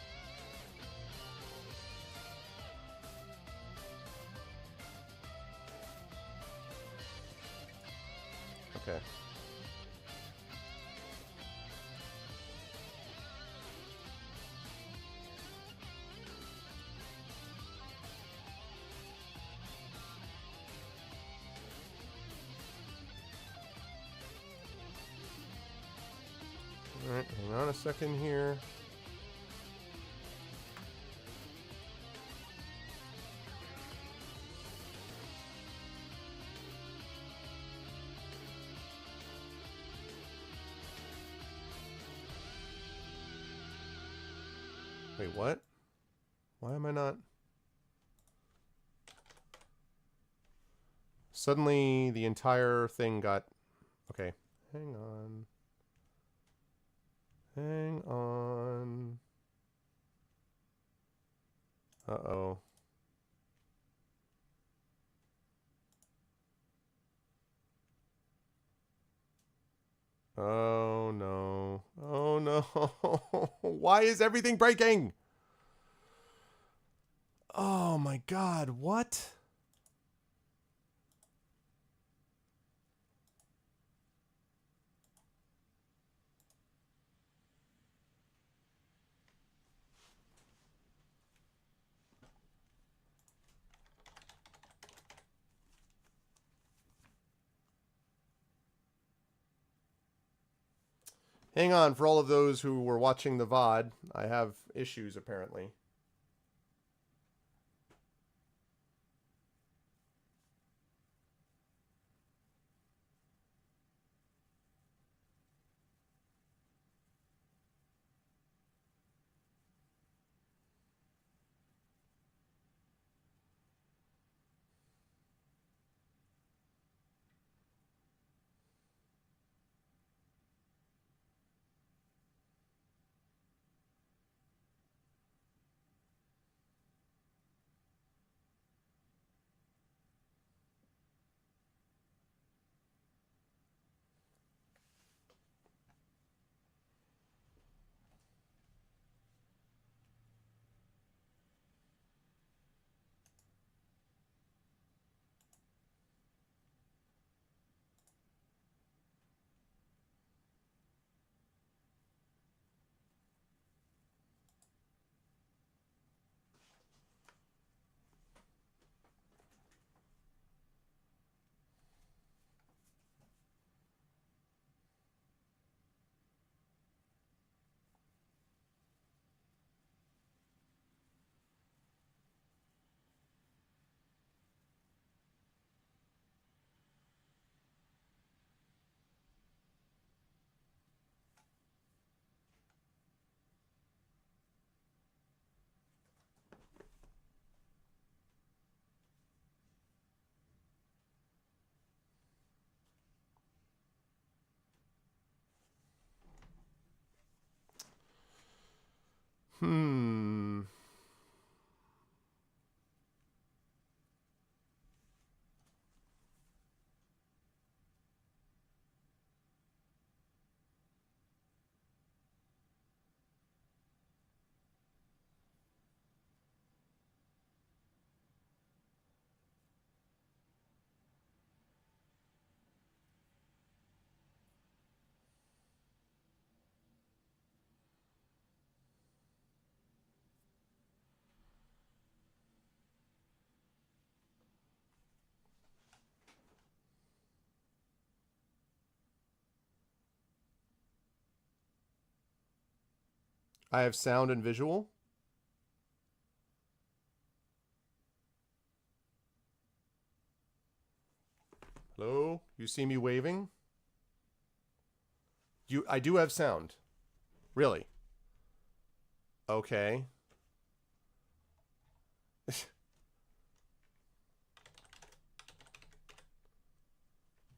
Okay. Alright, hang on a second here. Wait, what? Why am I not? Suddenly, the entire thing got... Okay, hang on. Hang on. Uh-oh. Oh, no. Oh, no. Why is everything breaking? Oh, my God. What? Hang on, for all of those who were watching the VOD, I have issues apparently. Hmm. I have sound and visual. Hello? You see me waving? I do have sound. Really? Okay.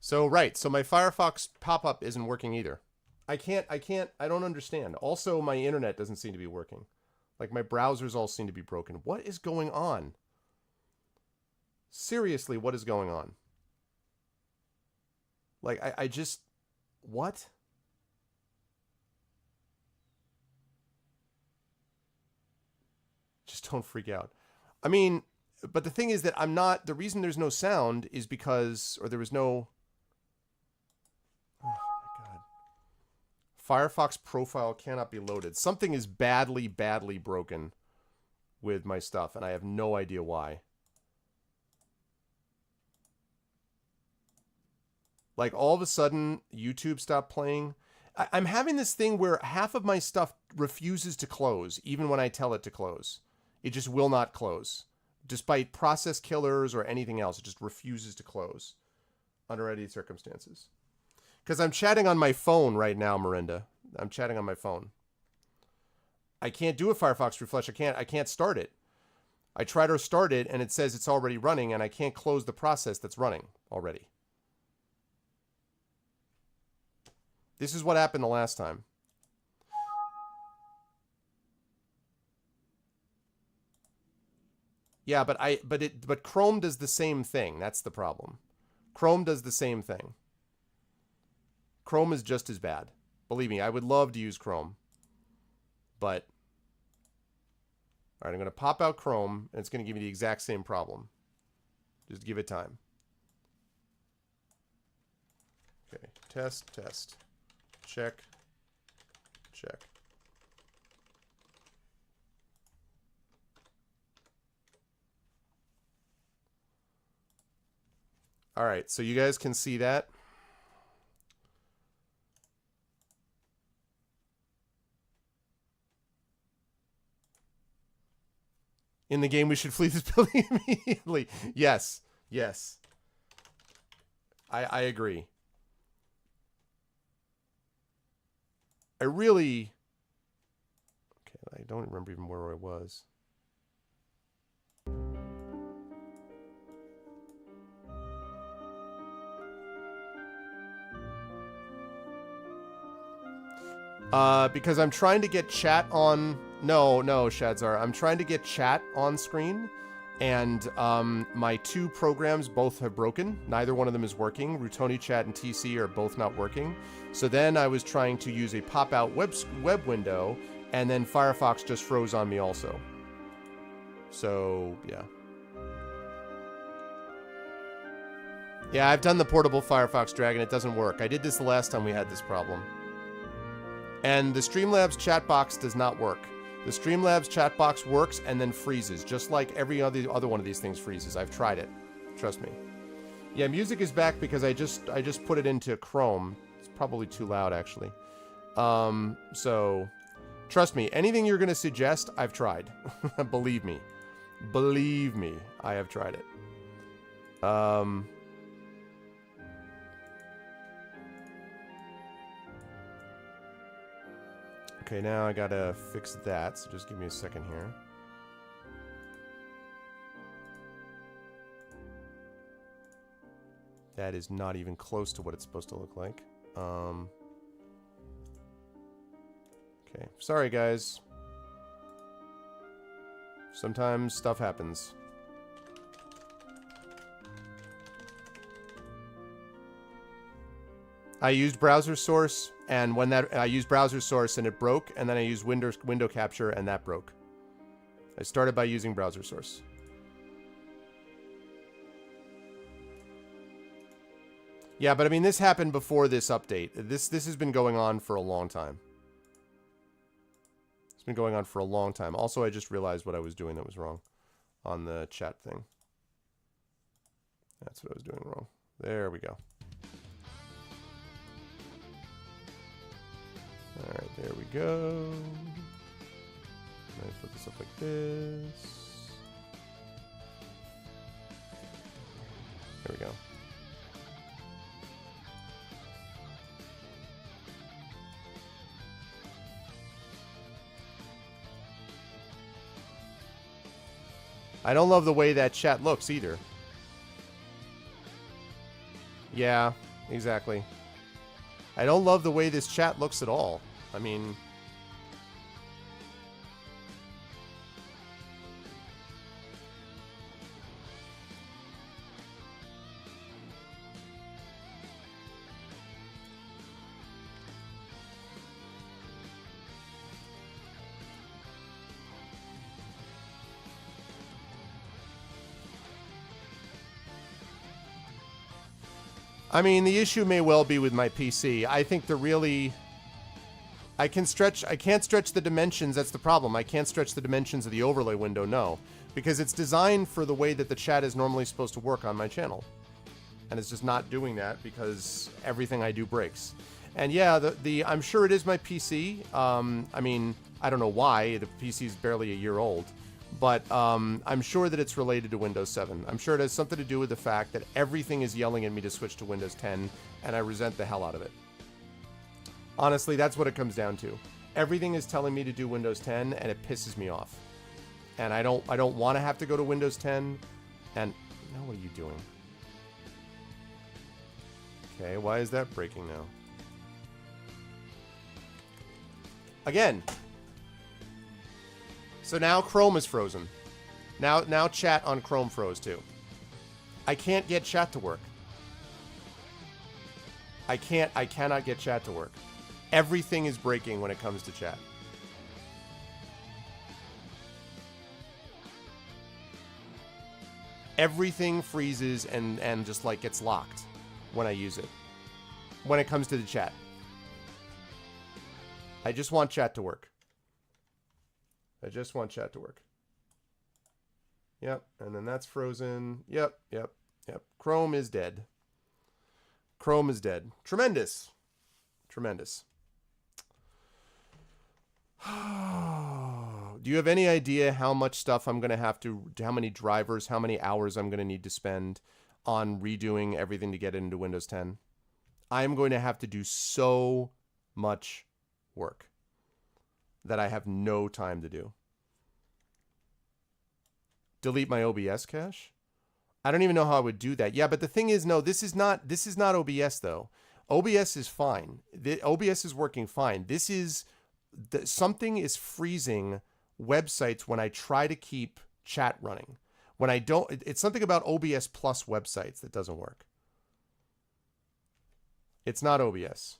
So my Firefox pop-up isn't working either. I don't understand. Also, my internet doesn't seem to be working. Like, my browsers all seem to be broken. What is going on? Seriously, what is going on? Like, I just... What? Just don't freak out. I mean, but the thing is that I'm not... The reason there's no sound is because... Or there was no... Oh, my God. Firefox profile cannot be loaded. Something is badly, badly broken with my stuff, and I have no idea why. Like, all of a sudden, YouTube stopped playing. I'm having this thing where half of my stuff refuses to close, even when I tell it to close. It just will not close. Despite process killers or anything else, it just refuses to close under any circumstances. Because I'm chatting on my phone right now, Miranda. I'm chatting on my phone. I can't do a Firefox refresh. I can't start it. I try to start it, and it says it's already running, and I can't close the process that's running already. This is what happened the last time. Yeah, but Chrome does the same thing. That's the problem. Chrome does the same thing. Chrome is just as bad. Believe me, I would love to use Chrome. But all right, I'm going to pop out Chrome, and it's going to give me the exact same problem. Just give it time. Okay, test. Check. All right, so you guys can see that. In the game, we should flee this building immediately. Yes. Yes. I agree. I really... Okay, I don't remember even where I was. Because I'm trying to get chat on... No, Shadzar. I'm trying to get chat on screen, and my two programs both have broken. Neither one of them is working. Rutoni Chat and TC are both not working. So then I was trying to use a pop-out web window, and then Firefox just froze on me also. So, yeah. Yeah, I've done the portable Firefox Dragon. It doesn't work. I did this the last time we had this problem. And the Streamlabs chat box does not work. The Streamlabs chat box works and then freezes, just like every other one of these things freezes. I've tried it. Trust me. Yeah, music is back because I just put it into Chrome. It's probably too loud, actually. So, trust me, anything you're going to suggest, I've tried. Believe me. Believe me, I have tried it. Okay, now I gotta fix that, so just give me a second here. That is not even close to what it's supposed to look like. Okay, sorry guys. Sometimes stuff happens. I used browser source, and when I used browser source and it broke, and then I used window capture and that broke. I started by using browser source. Yeah, but I mean, this happened before this update. This has been going on for a long time. It's been going on for a long time. Also, I just realized what I was doing that was wrong on the chat thing. That's what I was doing wrong. There we go. Alright, there we go. Let me put this up like this. There we go. I don't love the way that chat looks either. Yeah, exactly. I don't love the way this chat looks at all. I mean... I mean, the issue may well be with my PC. I think the really... I can't stretch the dimensions, that's the problem. I can't stretch the dimensions of the overlay window, no. Because it's designed for the way that the chat is normally supposed to work on my channel. And it's just not doing that because everything I do breaks. And yeah, I'm sure it is my PC. I mean, I don't know why. The PC is barely a year old. But I'm sure that it's related to Windows 7. I'm sure it has something to do with the fact that everything is yelling at me to switch to Windows 10, and I resent the hell out of it. Honestly, that's what it comes down to. Everything is telling me to do Windows 10, and it pisses me off. And I don't want to have to go to Windows 10. And now what are you doing? Okay, why is that breaking now? Again. So now Chrome is frozen. Now chat on Chrome froze too. I can't get chat to work. I cannot get chat to work. Everything is breaking when it comes to chat. Everything freezes and just like gets locked when I use it. When it comes to the chat. I just want chat to work. I just want chat to work. Yep, and then that's frozen. Yep. Chrome is dead. Chrome is dead. Tremendous. Do you have any idea how much stuff I'm going to have to, how many drivers, how many hours I'm going to need to spend on redoing everything to get it into Windows 10? I'm going to have to do so much work that I have no time to do. Delete my OBS cache? I don't even know how I would do that. Yeah, but the thing is, no, this is not OBS though. OBS is fine. OBS is working fine. This is something is freezing websites when I try to keep chat running. When I don't, it's something about OBS plus websites that doesn't work. It's not OBS.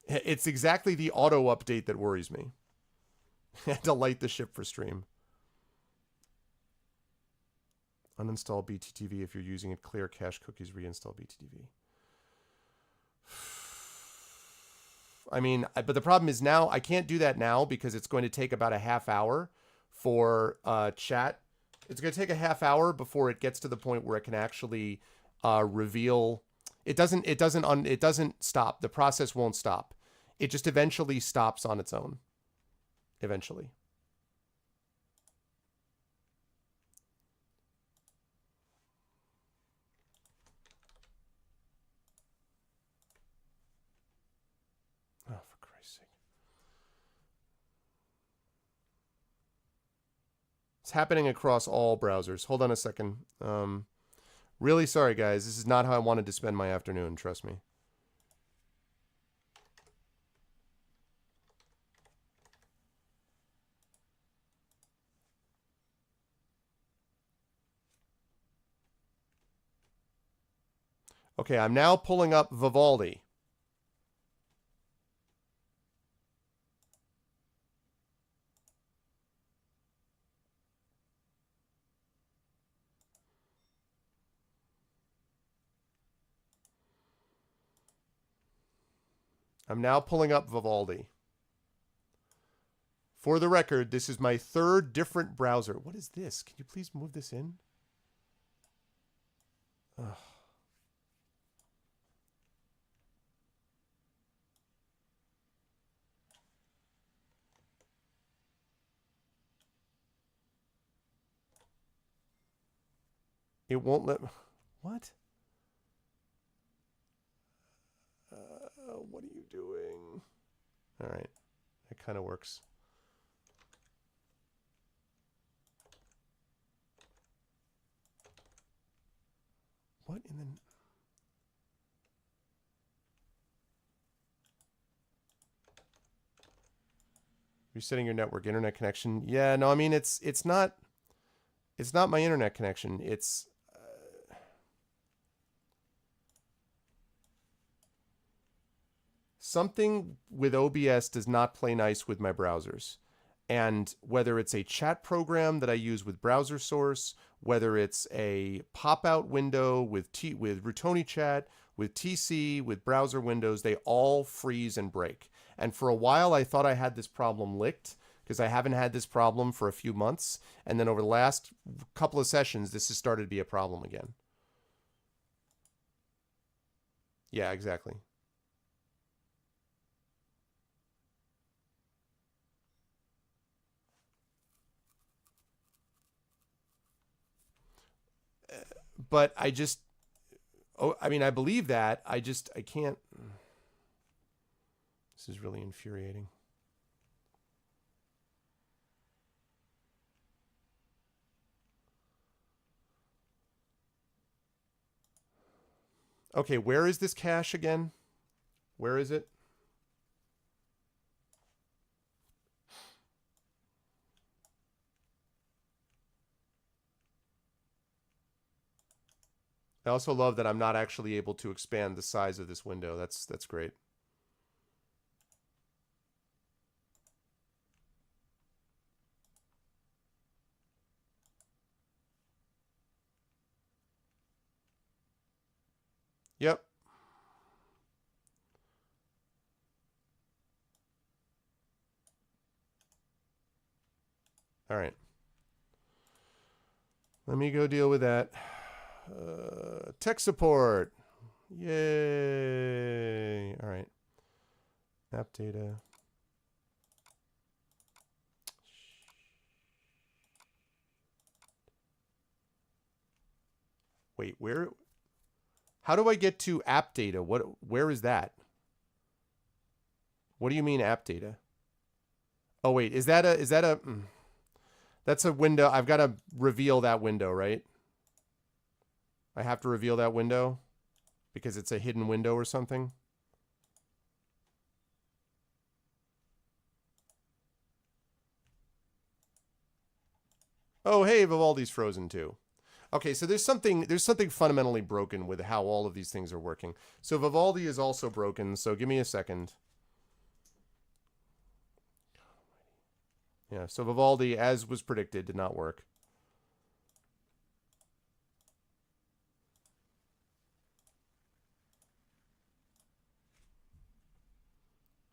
It's exactly the auto update that worries me. I had to light the ship for stream. Uninstall BTTV if you're using it. Clear cache cookies. Reinstall BTTV. I mean, but the problem is now I can't do that now because it's going to take about a half hour for chat. It's going to take a half hour before it gets to the point where it can actually reveal. It doesn't stop. The process won't stop. It just eventually stops on its own. Eventually. Oh, for Christ's sake. It's happening across all browsers. Hold on a second. Really sorry, guys. This is not how I wanted to spend my afternoon. Trust me. Okay, I'm now pulling up Vivaldi. I'm now pulling up Vivaldi. For the record, this is my third different browser. What is this? Can you please move this in? Ugh. It won't let... What? What are you doing? All right. It kind of works. What in the... Resetting your network internet connection. Yeah, no, I mean, it's not my internet connection. It's... something with OBS does not play nice with my browsers. And whether it's a chat program that I use with Browser Source, whether it's a pop-out window with Rutoni Chat, with TC, with browser windows, they all freeze and break. And for a while, I thought I had this problem licked because I haven't had this problem for a few months. And then over the last couple of sessions, this has started to be a problem again. Yeah, exactly. But I just, I mean, I believe that. I can't. This is really infuriating. Okay, where is this cache again? Where is it? I also love that I'm not actually able to expand the size of this window. That's great. Yep. All right. Let me go deal with that. Tech support. Yay. All right. App data. Wait, where? How do I get to app data? Where is that? What do you mean app data? Oh wait, is that a that's a window. I've got to reveal that window, right? I have to reveal that window because it's a hidden window or something. Oh, hey, Vivaldi's frozen too. Okay, so there's something fundamentally broken with how all of these things are working. So Vivaldi is also broken, so give me a second. Yeah, so Vivaldi, as was predicted, did not work.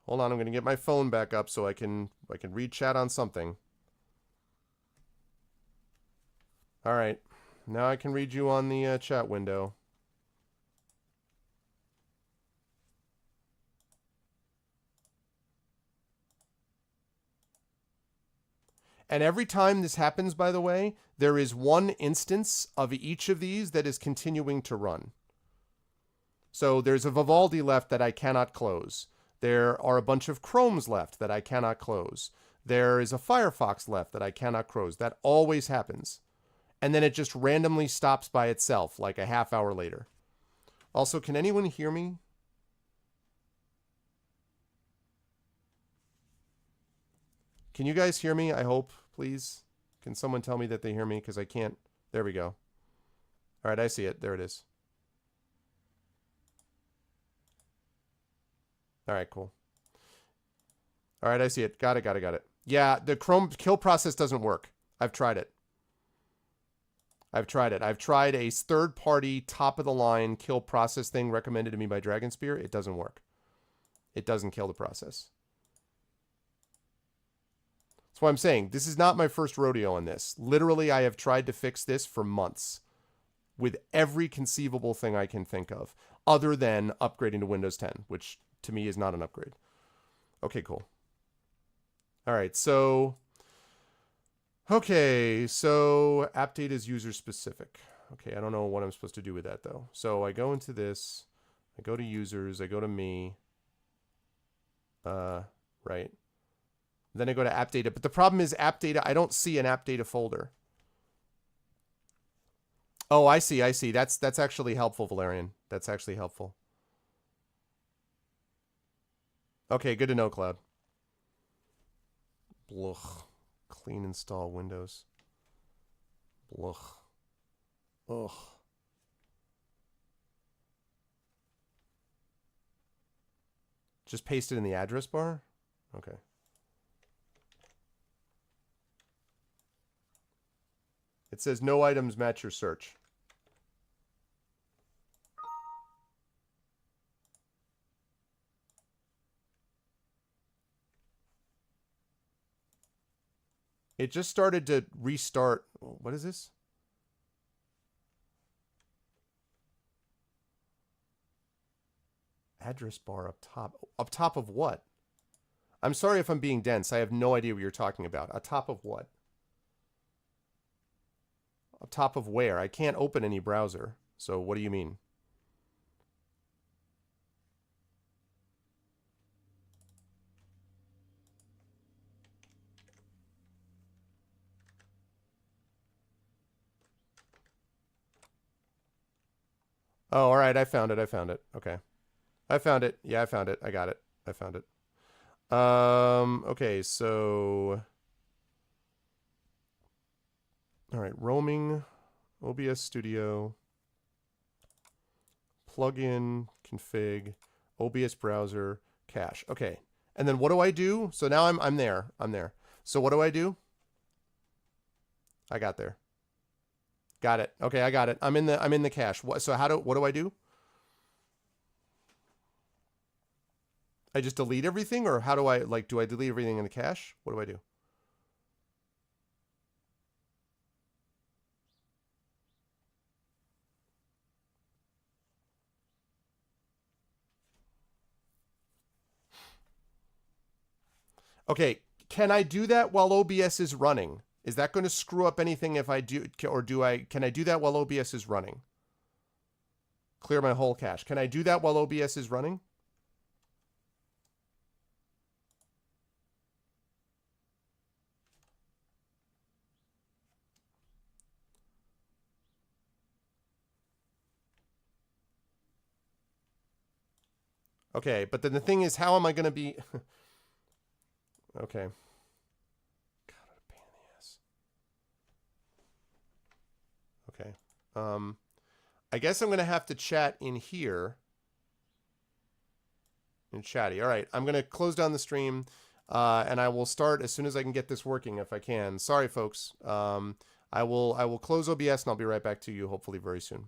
Hold on, I'm going to get my phone back up so I can read chat on something. All right. Now I can read you on the chat window. And every time this happens, by the way, there is one instance of each of these that is continuing to run. So there's a Vivaldi left that I cannot close. There are a bunch of Chromes left that I cannot close. There is a Firefox left that I cannot close. That always happens. And then it just randomly stops by itself like a half hour later. Also, can anyone hear me? Can you guys hear me? I hope, please. Can someone tell me that they hear me? Because I can't. There we go. All right, I see it. There it is. All right, cool. All right, I see it. Got it. Yeah, the Chrome kill process doesn't work. I've tried it. I've tried a third-party, top-of-the-line kill process thing recommended to me by Dragonspear. It doesn't work. It doesn't kill the process. That's why I'm saying this is not my first rodeo on this. Literally, I have tried to fix this for months with every conceivable thing I can think of, other than upgrading to Windows 10, which to me is not an upgrade. Okay, cool. All right, so... Okay, so app data is user specific. Okay, I don't know what I'm supposed to do with that though. So I go into this, I go to users, I go to me, right. Then I go to app data, but the problem is app data, I don't see an app data folder. Oh, I see. That's actually helpful, Valerian. That's actually helpful. Okay, good to know, Cloud. Bluch. Clean install Windows. Ugh. Ugh. Just paste it in the address bar? Okay. It says no items match your search. It just started to restart. What is this? Address bar up top. Up top of what? I'm sorry if I'm being dense. I have no idea what you're talking about. Up top of what? Up top of where? I can't open any browser. So what do you mean? Oh, all right. I found it. Okay. I found it. Yeah, I found it. I got it. I found it. Okay, so... All right, roaming, OBS Studio, plugin, config, OBS browser, cache. Okay, and then what do I do? So now I'm there. So what do I do? I got there. Got it. Okay, I got it. I'm in the cache. What do I do? I just delete everything, or how do I do I delete everything in the cache? What do I do? Okay, can I do that while OBS is running? Is that going to screw up anything if I do, or can I do that while OBS is running? Clear my whole cache. Can I do that while OBS is running? Okay, but then the thing is, how am I going to be... Okay. God, what a pain in the ass. Okay. I guess I'm going to have to chat in here. In Chatty. All right, I'm going to close down the stream, and I will start as soon as I can get this working, if I can. Sorry, folks. I will close OBS, and I'll be right back to you, hopefully very soon.